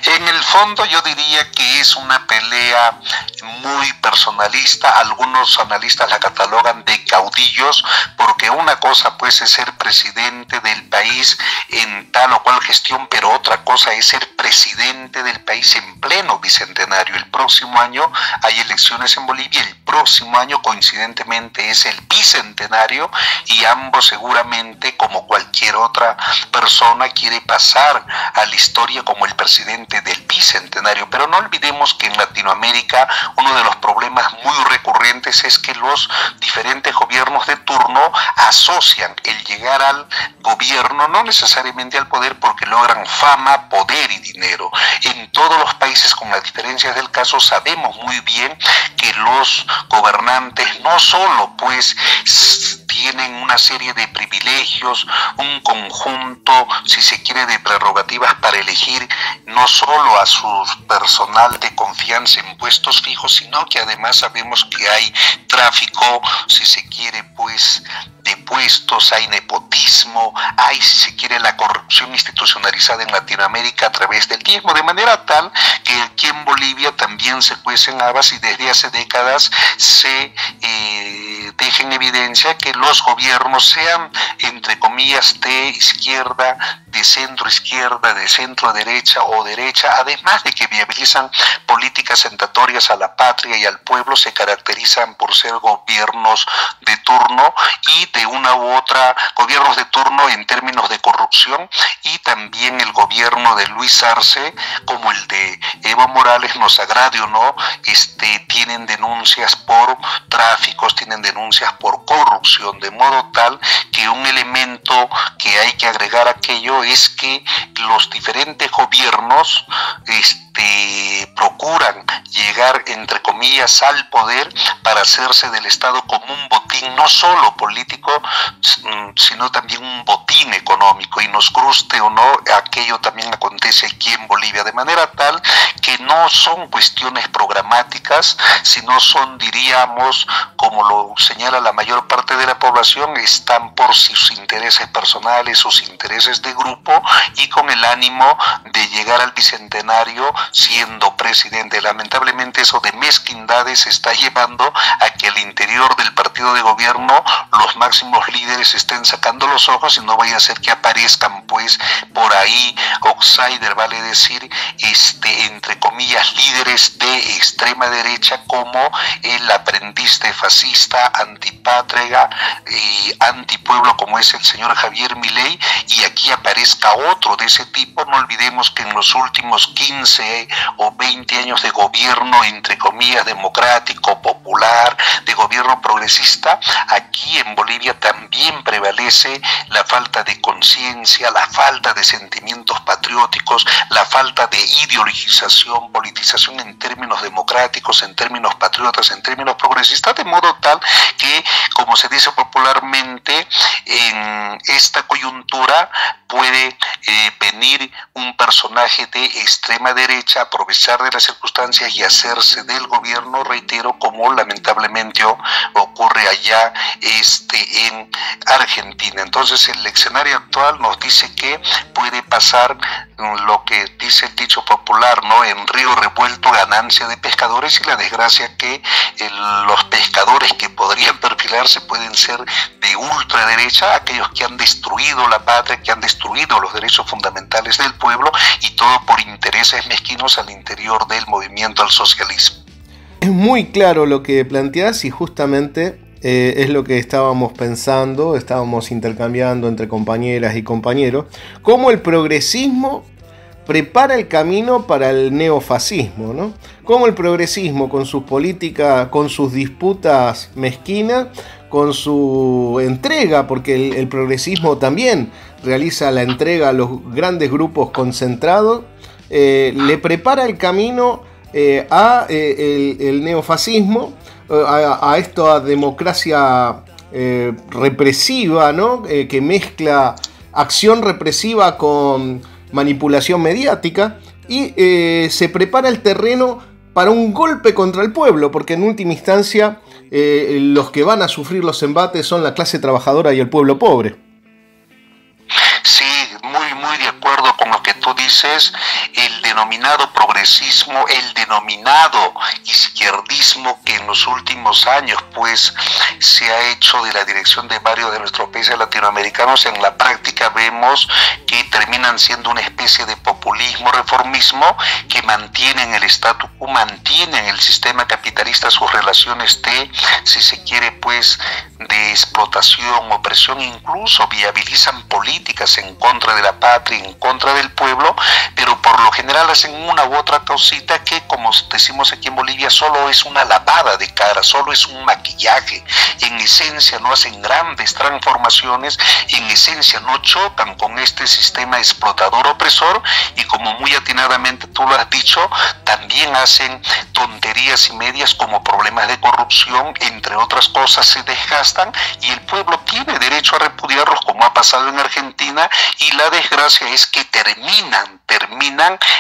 En el fondo yo diría que es una pelea muy personalista. Algunos analistas la catalogan de caudillos, porque una cosa pues es ser presidente del país en tal o cual gestión, pero otra cosa es ser presidente del país en pleno bicentenario. El próximo año hay elecciones en Bolivia, el próximo año coincidentemente es el bicentenario, y ambos seguramente, como cualquier otra persona, quiere pasar a la historia como el presidente del bicentenario. Pero no olvidemos que en Latinoamérica uno de los problemas muy recurrentes es que los diferentes gobiernos de turno asocian el llegar al gobierno no necesariamente al poder, porque logran fama, poder y dinero. En todos los países, con las diferencias del caso, sabemos muy bien que los gobernantes no solo pues tienen una serie de privilegios, un conjunto, si se quiere, de prerrogativas para elegir no solo a su personal de confianza en puestos fijos, sino que además sabemos que hay tráfico, si se quiere, pues, de puestos, hay nepotismo, hay, si se quiere, la corrupción institucionalizada en Latinoamérica a través del tiempo, de manera tal que aquí en Bolivia también se cuecen habas y desde hace décadas se deja en evidencia que los gobiernos, sean entre comillas de izquierda, de centro izquierda, de centro derecha o derecha, además de que viabilizan políticas tentatorias a la patria y al pueblo, se caracterizan por ser gobiernos de turno y de una u otra, gobiernos de turno en términos de corrupción, y también el gobierno de Luis Arce, como el de Evo Morales, nos agrade o no, tienen denuncias por tráficos, tienen denuncias por corrupción, de modo tal que un elemento que hay que agregar a aquello es que los diferentes gobiernos procuran llegar, entre comillas, al poder para hacerse del Estado como un botín, no solo político, sino también un botín económico, y nos guste o no, aquello también acontece aquí en Bolivia, de manera tal que no son cuestiones programáticas, sino son, diríamos, como lo señala la mayor parte de la población, están por sus intereses personales, sus intereses de grupo, y con el ánimo de llegar al bicentenario siendo presidente. Lamentablemente eso de mezquindades está llevando a que al interior del partido de gobierno los máximos líderes estén sacando los ojos y no vaya a ser que aparezcan pues por ahí outsider, vale decir, entre comillas, líderes de extrema derecha, como el aprendiz de fascista, antipatria y antipueblo como es el señor Javier Milei, y aquí aparezca otro de ese tipo. No olvidemos que en los últimos 15 o 20 años de gobierno, entre comillas, democrático, popular, de gobierno progresista, aquí en Bolivia también prevalece la falta de conciencia, la falta de sentimientos patrióticos, la falta de ideologización, politización en términos democráticos, en términos patriotas, en términos progresistas, de modo tal que, como se dice popularmente, en esta coyuntura puede venir un personaje de extrema derecha, aprovechar de las circunstancias y hacerse del gobierno, reitero, como lamentablemente ocurre allá en Argentina. Entonces el escenario actual nos dice que puede pasar lo que dice el dicho popular, ¿no? En río revuelto, ganancia de pescadores, y la desgracia que los pescadores que podrían perfilarse pueden ser de ultraderecha, aquellos que han destruido la patria, que han destruido los derechos fundamentales del pueblo, y todo por intereses mezquinos al interior del movimiento al socialismo. Es muy claro lo que planteás, y justamente es lo que estábamos pensando, estábamos intercambiando entre compañeras y compañeros, cómo el progresismo prepara el camino para el neofascismo, ¿no? Cómo el progresismo, con sus políticas, con sus disputas mezquinas, con su entrega, porque el progresismo también realiza la entrega a los grandes grupos concentrados, le prepara el camino a el neofascismo, a esta democracia represiva, ¿no? Que mezcla acción represiva con manipulación mediática, y se prepara el terreno para un golpe contra el pueblo, porque en última instancia los que van a sufrir los embates son la clase trabajadora y el pueblo pobre. Sí, muy de acuerdo con lo que tú dices. El denominado progresismo, el denominado izquierdismo, que en los últimos años pues se ha hecho de la dirección de varios de nuestros países latinoamericanos, en la práctica vemos que terminan siendo una especie de populismo, reformismo, que mantienen el statu quo, mantienen el sistema capitalista, sus relaciones de, si se quiere pues, de explotación, opresión, incluso viabilizan políticas en contra de la patria, en contra del pueblo, pero por lo general hacen una u otra cosita que, como decimos aquí en Bolivia, solo es una lavada de cara, solo es un maquillaje. En esencia no hacen grandes transformaciones, en esencia no chocan con este sistema explotador opresor, y como muy atinadamente tú lo has dicho, también hacen tonterías y medias como problemas de corrupción, entre otras cosas, se desgastan, y el pueblo tiene derecho a repudiarlos, como ha pasado en Argentina, y la desgracia es que terminan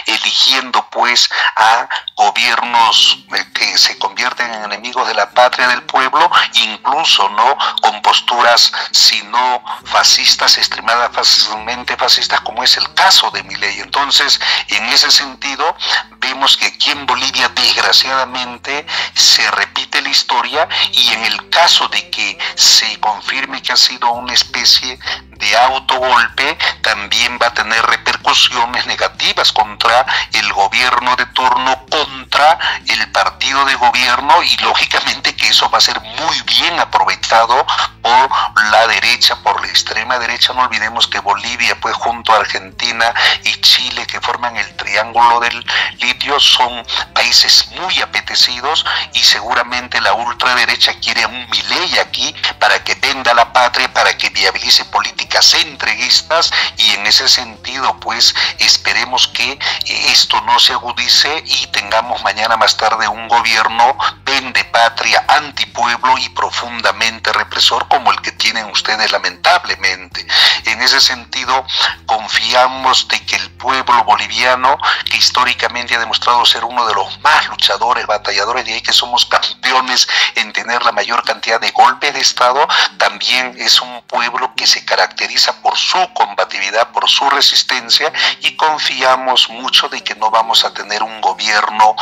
eligiendo pues a gobiernos que se convierten en enemigos de la patria, del pueblo, incluso no con posturas sino fascistas, extremadamente fascistas, como es el caso de Milei. Entonces, en ese sentido, vemos que aquí en Bolivia desgraciadamente se repite la historia, y en el caso de que se confirme que ha sido una especie de autogolpe, también va a tener repercusiones negativas contra el gobierno de turno, contra el partido de gobierno, y lógicamente que eso va a ser muy bien aprovechado por la derecha, por la extrema derecha. No olvidemos que Bolivia, pues junto a Argentina y Chile, que forman el triángulo del litio, son países muy apetecidos, y seguramente la ultraderecha quiere a un Milei aquí para que venda la patria, para que viabilice políticas entreguistas, y en ese sentido pues esperemos que esto no se agudice y tengamos mañana más tarde un gobierno vende patria, antipueblo y profundamente represor, como el que tienen ustedes lamentablemente. En ese sentido confiamos de que el pueblo boliviano, que históricamente ha demostrado ser uno de los más luchadores, batalladores, de ahí que somos campeones en tener la mayor cantidad de golpes de Estado, también es un pueblo que se caracteriza por su combatividad, por su resistencia, y confiamos mucho de que no vamos a tener un gobierno,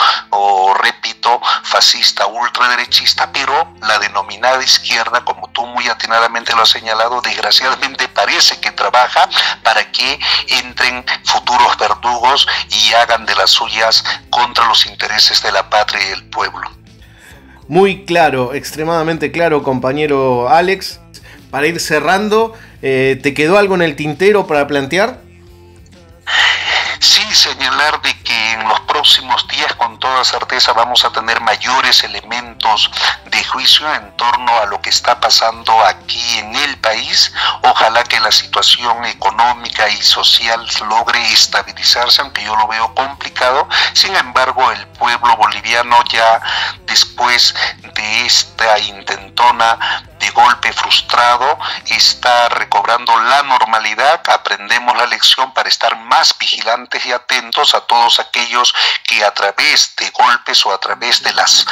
repito, fascista, ultraderechista, pero la denominada izquierda, como tú muy atinadamente lo has señalado, desgraciadamente parece que trabaja para que entren futuros verdugos y hagan de las suyas contra los intereses de la patria y del pueblo. Muy claro, extremadamente claro, compañero Alex. Para ir cerrando, ¿te quedó algo en el tintero para plantear? Sí, señalar de que en los próximos días con toda certeza vamos a tener mayores elementos de juicio en torno a lo que está pasando aquí en el país. Ojalá que la situación económica y social logre estabilizarse, aunque yo lo veo complicado. Sin embargo, el pueblo boliviano, ya después de esta intentona de golpe frustrado, está recobrando la normalidad. Aprendemos la lección para estar más vigilantes y atentos a todos aquellos que a través de golpes o a través de las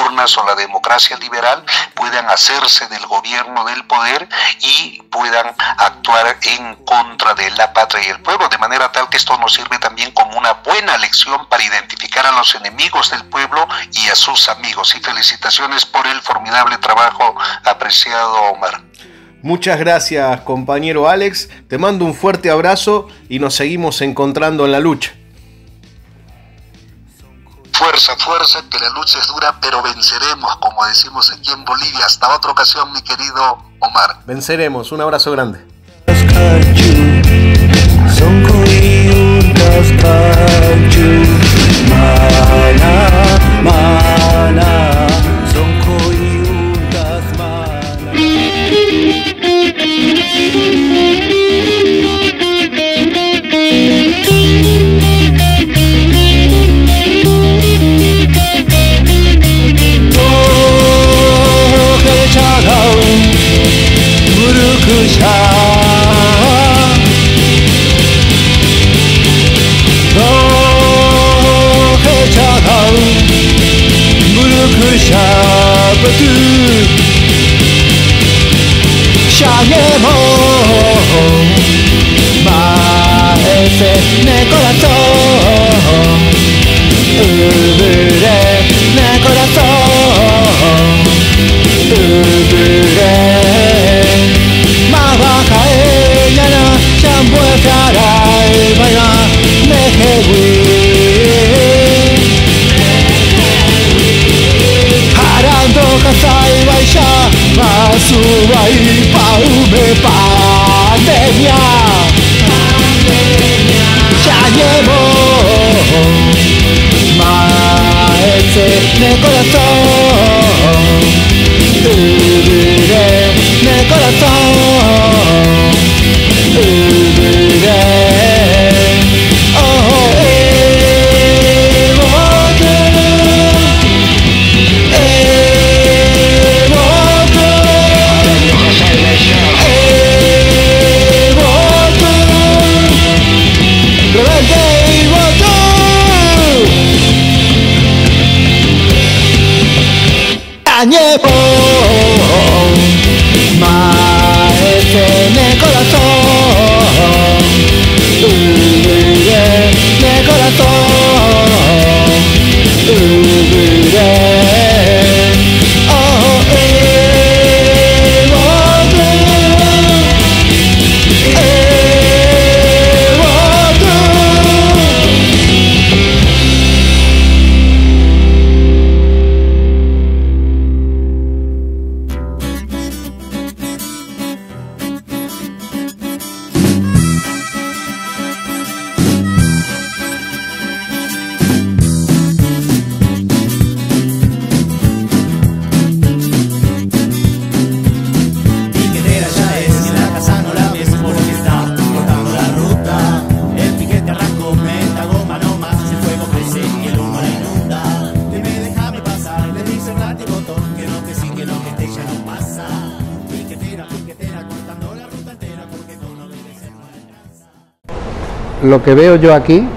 urnas o la democracia liberal puedan hacerse del gobierno, del poder, y puedan actuar en contra de la patria y el pueblo, de manera tal que esto nos sirve también como una buena lección para identificar a los enemigos del pueblo y a sus amigos. Y felicitaciones por el formidable trabajo, apreciado Omar. Muchas gracias, compañero Alex. Te mando un fuerte abrazo y nos seguimos encontrando en la lucha. Fuerza, fuerza, que la lucha es dura, pero venceremos, como decimos aquí en Bolivia. Hasta otra ocasión, mi querido Omar. Venceremos. Un abrazo grande. Pandemia corazón, viviré en el corazón, viviré. Más en el corazón, viviré en el corazón, viviré. Lo que veo yo aquí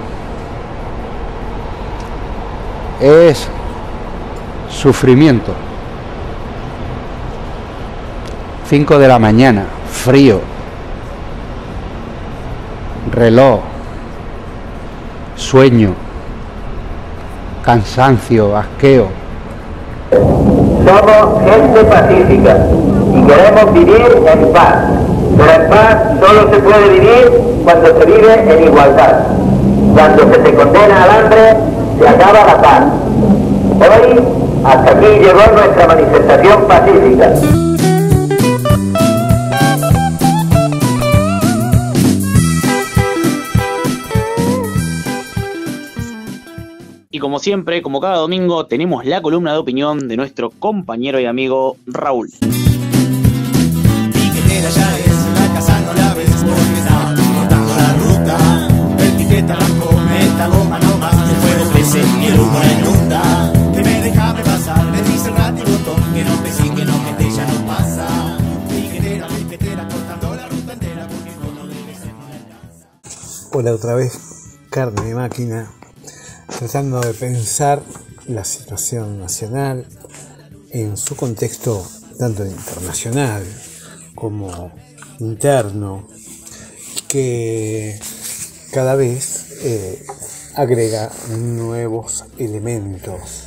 es sufrimiento. 5 de la mañana, frío, reloj, sueño, cansancio, asqueo. Somos gente pacífica y queremos vivir en paz. Pero en paz solo se puede vivir cuando se vive en igualdad. Cuando se te condena al hambre, se acaba la paz. Hoy, hasta aquí llegó nuestra manifestación pacífica. Y como siempre, como cada domingo, tenemos la columna de opinión de nuestro compañero y amigo Raúl. Hola otra vez, Carne de Máquina, tratando de pensar la situación nacional en su contexto tanto internacional como interno, que cada vez agrega nuevos elementos.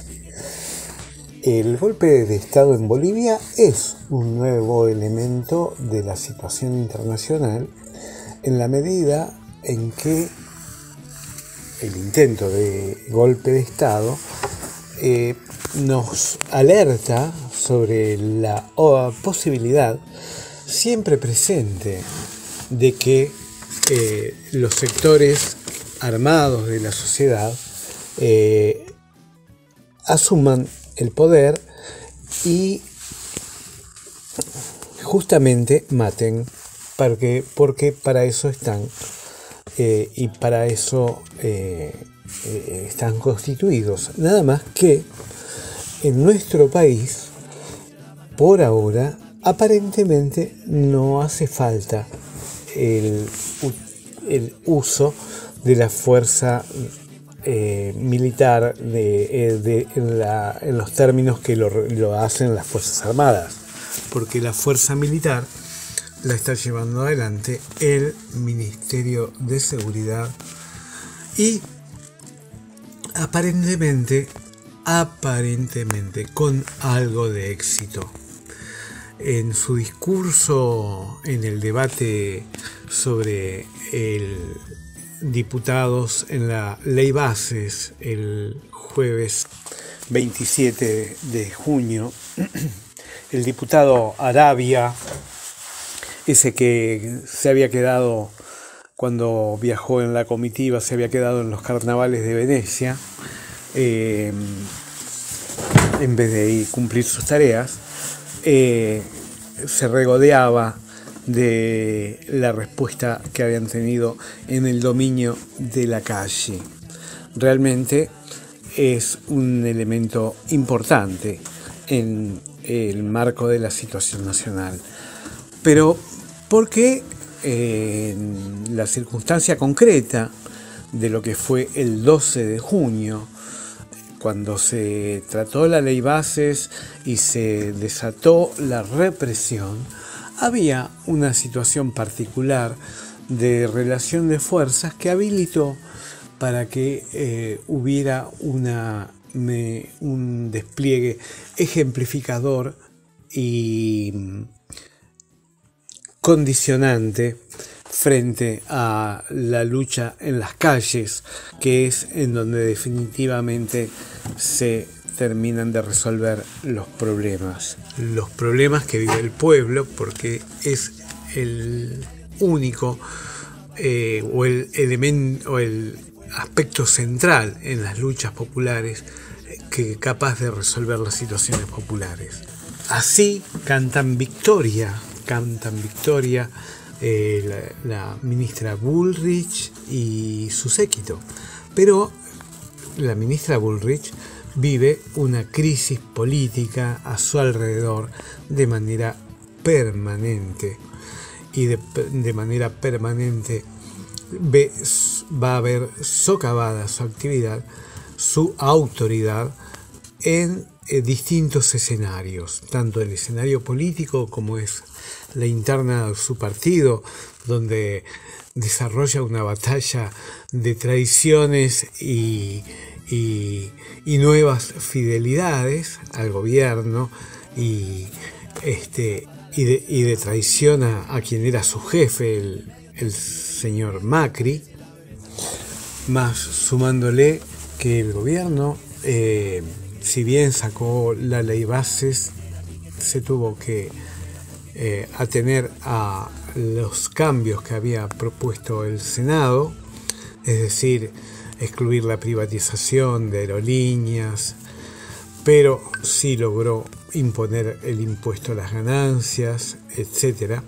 El golpe de Estado en Bolivia es un nuevo elemento de la situación internacional en la medida en que el intento de golpe de Estado nos alerta sobre la posibilidad siempre presente de que los sectores armados de la sociedad asuman el poder y justamente maten, porque para eso están y para eso están constituidos. Nada más que en nuestro país, por ahora, aparentemente no hace falta el uso de la fuerza militar en los términos que lo hacen las Fuerzas Armadas, porque la fuerza militar la está llevando adelante el Ministerio de Seguridad y aparentemente con algo de éxito. En su discurso en el debate sobre el diputados en la Ley Bases el jueves 27 de junio, el diputado Arabia, ese que se había quedado cuando viajó en la comitiva, se había quedado en los carnavales de Venecia, en vez de cumplir sus tareas, se regodeaba de la respuesta que habían tenido en el dominio de la calle. Realmente es un elemento importante en el marco de la situación nacional. Pero, ¿por qué en la circunstancia concreta de lo que fue el 12 de junio, cuando se trató la ley Bases y se desató la represión, había una situación particular de relación de fuerzas que habilitó para que hubiera un despliegue ejemplificador y condicionante frente a la lucha en las calles, que es en donde definitivamente se terminan de resolver los problemas que vive el pueblo, porque es el único o el elemento o el aspecto central en las luchas populares que es capaz de resolver las situaciones populares. Así cantan victoria la ministra Bullrich y su séquito. Pero la ministra Bullrich vive una crisis política a su alrededor de manera permanente. Y de manera permanente va a ver socavada su actividad, su autoridad en distintos escenarios, tanto el escenario político como es la interna de su partido, donde desarrolla una batalla de traiciones y nuevas fidelidades al gobierno y de traición a quien era su jefe, el señor Macri, más sumándole que el gobierno, si bien sacó la ley Bases, se tuvo que atener a los cambios que había propuesto el Senado, es decir, excluir la privatización de aerolíneas, pero sí logró imponer el impuesto a las ganancias, etc.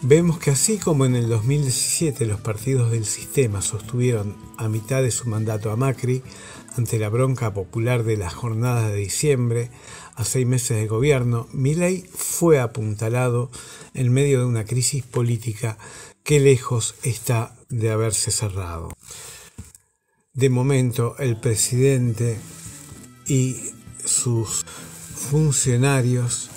Vemos que así como en el 2017 los partidos del sistema sostuvieron a mitad de su mandato a Macri ante la bronca popular de las jornadas de diciembre, a 6 meses de gobierno, Milei fue apuntalado en medio de una crisis política que lejos está de haberse cerrado. De momento, el presidente y sus funcionarios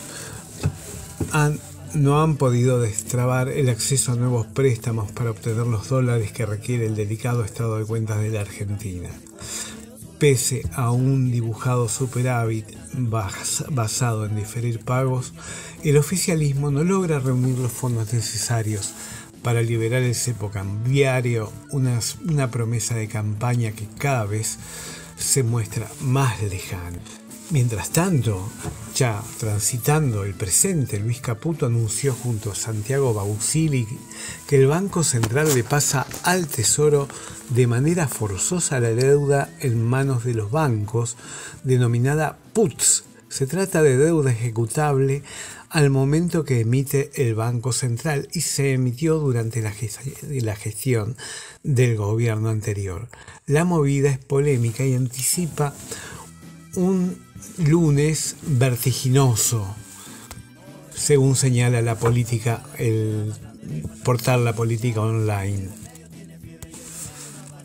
no han podido destrabar el acceso a nuevos préstamos para obtener los dólares que requiere el delicado estado de cuentas de la Argentina. Pese a un dibujado superávit basado en diferir pagos, el oficialismo no logra reunir los fondos necesarios para liberar el cepo cambiario, una promesa de campaña que cada vez se muestra más lejana. Mientras tanto, ya transitando el presente, Luis Caputo anunció junto a Santiago Bausili que el Banco Central le pasa al Tesoro de manera forzosa la deuda en manos de los bancos, denominada PUTS. Se trata de deuda ejecutable al momento que emite el Banco Central y se emitió durante la gestión del gobierno anterior. La movida es polémica y anticipa un lunes vertiginoso, según señala la política, el portal La Política Online.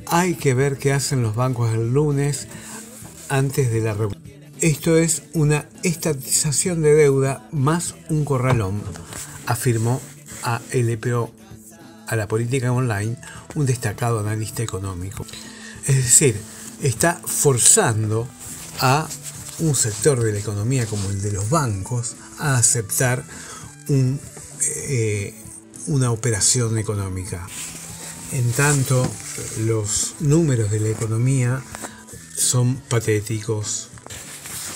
Hay que ver qué hacen los bancos el lunes antes de la reunión. Esto es una estatización de deuda más un corralón, afirmó a LPO, a La Política Online, un destacado analista económico. Es decir, está forzando a un sector de la economía como el de los bancos a aceptar una operación económica. En tanto, los números de la economía son patéticos.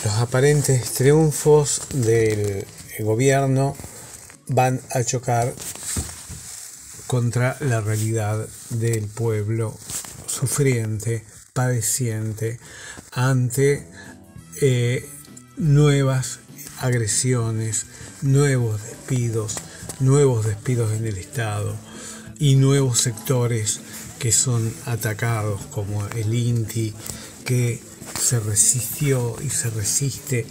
Los aparentes triunfos del gobierno van a chocar contra la realidad del pueblo sufriente, padeciente, ante nuevas agresiones, nuevos despidos en el Estado y nuevos sectores que son atacados, como el INTI, que se resistió y se resiste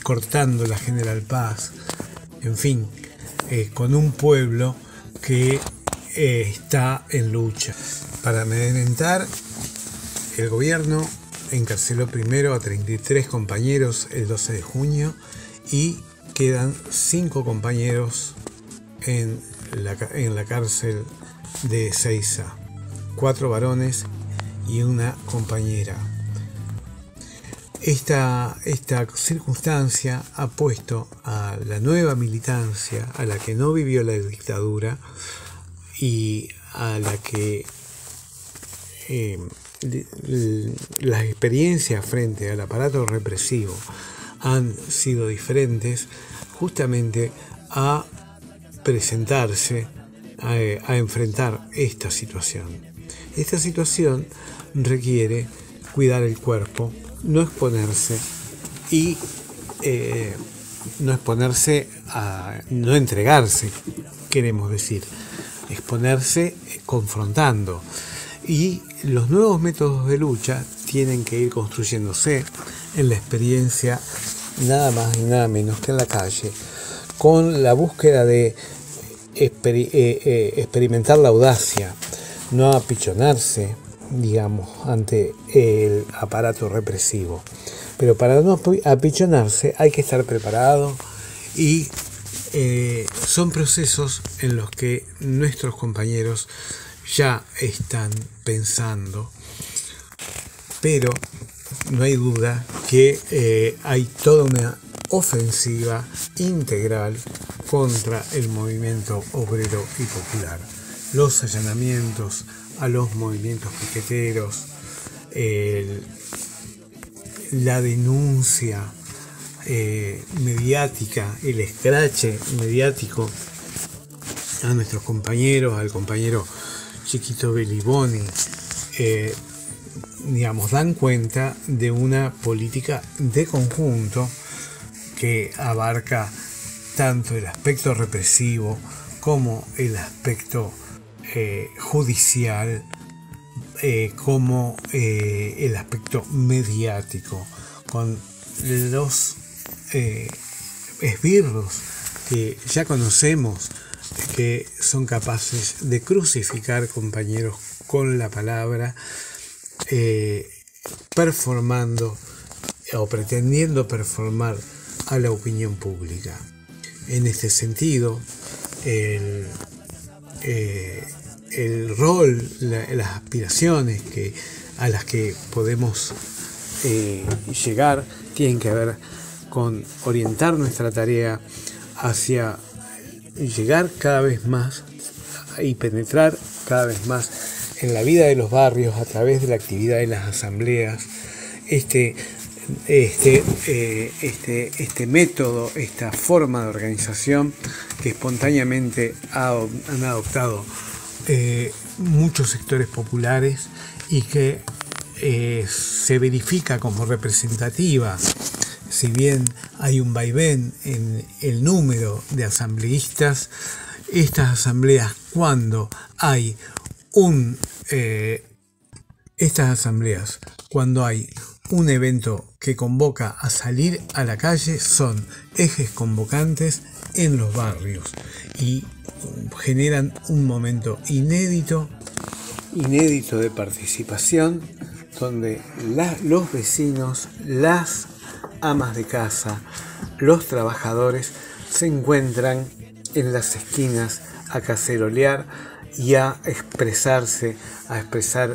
cortando la General Paz, en fin, con un pueblo que está en lucha. Para amedrentar, el gobierno encarceló primero a 33 compañeros el 12 de junio y quedan 5 compañeros en la cárcel de Ezeiza, 4 varones y una compañera. Esta circunstancia ha puesto a la nueva militancia, a la que no vivió la dictadura y a la que las experiencias frente al aparato represivo han sido diferentes, justamente a presentarse, a enfrentar esta situación. Esta situación requiere cuidar el cuerpo, no exponerse y no entregarse, queremos decir, exponerse confrontando. Y los nuevos métodos de lucha tienen que ir construyéndose en la experiencia, nada más y nada menos que en la calle, con la búsqueda de experimentar la audacia, no apichonarse, digamos, ante el aparato represivo. Pero para no apichonarse hay que estar preparado y son procesos en los que nuestros compañeros ya están pensando, pero no hay duda que hay toda una ofensiva integral contra el movimiento obrero y popular. Los allanamientos a los movimientos piqueteros, la denuncia mediática, el escrache mediático a nuestros compañeros, al compañero Chiquito Beliboni, digamos, dan cuenta de una política de conjunto que abarca tanto el aspecto represivo como el aspecto judicial, como el aspecto mediático, con los esbirros que ya conocemos, que son capaces de crucificar compañeros con la palabra, performando o pretendiendo performar a la opinión pública. En este sentido, el rol, las aspiraciones a las que podemos llegar tienen que ver con orientar nuestra tarea hacia llegar cada vez más y penetrar cada vez más en la vida de los barrios a través de la actividad de las asambleas. Este método, esta forma de organización que espontáneamente han adoptado muchos sectores populares y que se verifica como representativa, si bien hay un vaivén en el número de asambleístas. Estas asambleas, cuando hay un evento que convoca a salir a la calle, son ejes convocantes en los barrios y generan un momento inédito de participación, donde los vecinos, las amas de casa, los trabajadores se encuentran en las esquinas a cacerolear y a expresar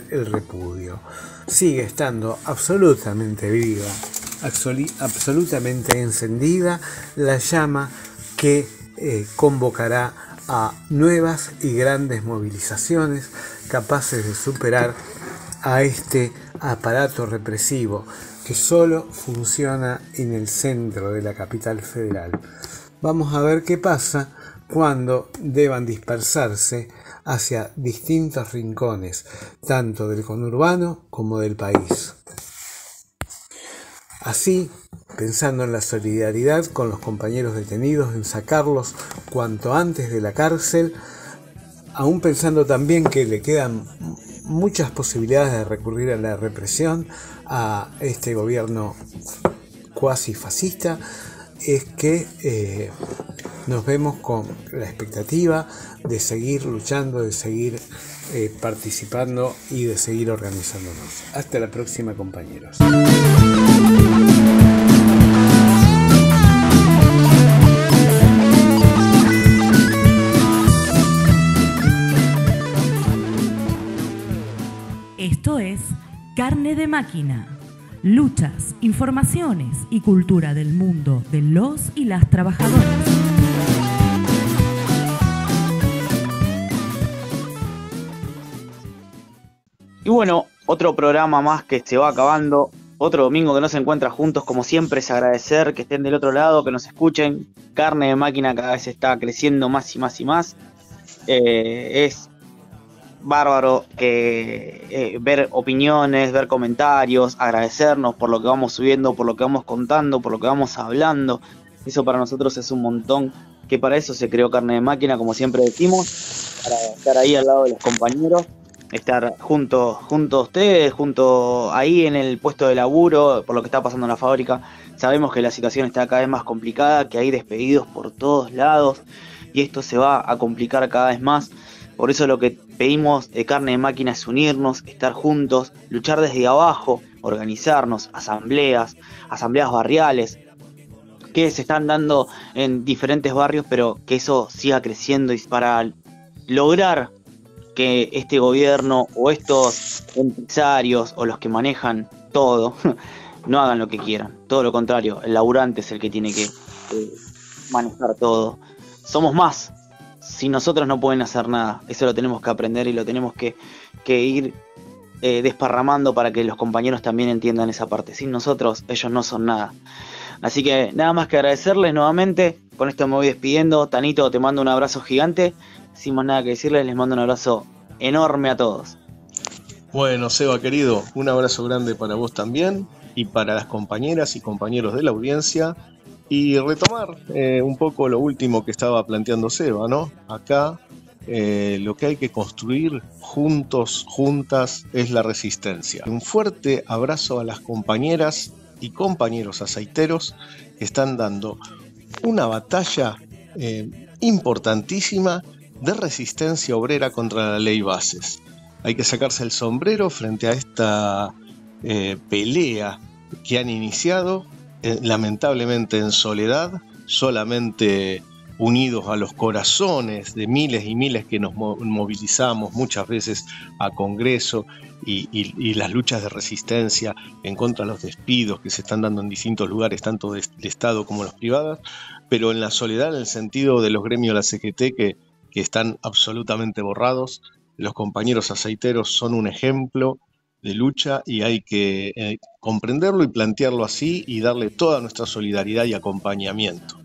el repudio. Sigue estando absolutamente viva, absolutamente encendida la llama que convocará a nuevas y grandes movilizaciones capaces de superar a este aparato represivo que solo funciona en el centro de la capital federal. Vamos a ver qué pasa cuando deban dispersarse hacia distintos rincones, tanto del conurbano como del país. Así, pensando en la solidaridad con los compañeros detenidos, en sacarlos cuanto antes de la cárcel, aún pensando también que le quedan muchas posibilidades de recurrir a la represión, a este gobierno cuasi fascista, es que nos vemos con la expectativa de seguir luchando, de seguir participando y de seguir organizándonos. Hasta la próxima, compañeros. Esto es Carne de Máquina. Luchas, informaciones y cultura del mundo de los y las trabajadoras. Y bueno, otro programa más que se va acabando, otro domingo que nos encuentra juntos, como siempre es agradecer que estén del otro lado, que nos escuchen. Carne de Máquina cada vez está creciendo más y más y más. Es bárbaro ver opiniones, ver comentarios, agradecernos por lo que vamos subiendo, por lo que vamos contando, por lo que vamos hablando. Eso para nosotros es un montón, que para eso se creó Carne de Máquina, como siempre decimos, para estar ahí al lado de los compañeros, estar junto a ustedes, junto ahí en el puesto de laburo, por lo que está pasando en la fábrica. Sabemos que la situación está cada vez más complicada, que hay despedidos por todos lados y esto se va a complicar cada vez más. Por eso lo que pedimos de Carne de Máquina es unirnos, estar juntos, luchar desde abajo, organizarnos, asambleas barriales, que se están dando en diferentes barrios, pero que eso siga creciendo y para lograr que este gobierno o estos empresarios o los que manejan todo no hagan lo que quieran. Todo lo contrario, el laburante es el que tiene que manejar todo. Somos más. Sin nosotros no pueden hacer nada. Eso lo tenemos que aprender y lo tenemos que ir desparramando para que los compañeros también entiendan esa parte. Sin nosotros, ellos no son nada. Así que nada más que agradecerles nuevamente. Con esto me voy despidiendo. Tanito, te mando un abrazo gigante. Sin más nada que decirles, les mando un abrazo enorme a todos. Bueno, Seba querido, un abrazo grande para vos también y para las compañeras y compañeros de la audiencia. Y retomar un poco lo último que estaba planteando Seba, ¿no? Acá lo que hay que construir juntos, juntas, es la resistencia. Un fuerte abrazo a las compañeras y compañeros aceiteros que están dando una batalla importantísima de resistencia obrera contra la ley Bases. Hay que sacarse el sombrero frente a esta pelea que han iniciado, lamentablemente en soledad, solamente unidos a los corazones de miles y miles que nos movilizamos muchas veces a Congreso y las luchas de resistencia en contra de los despidos que se están dando en distintos lugares, tanto del Estado como los privados, pero en la soledad en el sentido de los gremios de la CGT que están absolutamente borrados. Los compañeros aceiteros son un ejemplo de lucha y hay que comprenderlo y plantearlo así y darle toda nuestra solidaridad y acompañamiento.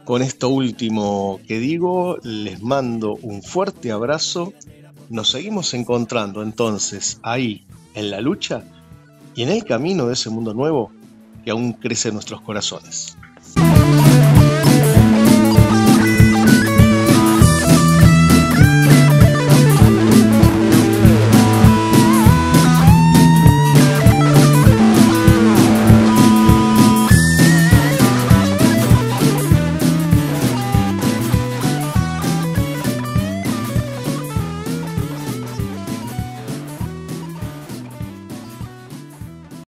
Con esto último que digo, les mando un fuerte abrazo. Nos seguimos encontrando entonces ahí en la lucha y en el camino de ese mundo nuevo que aún crece en nuestros corazones.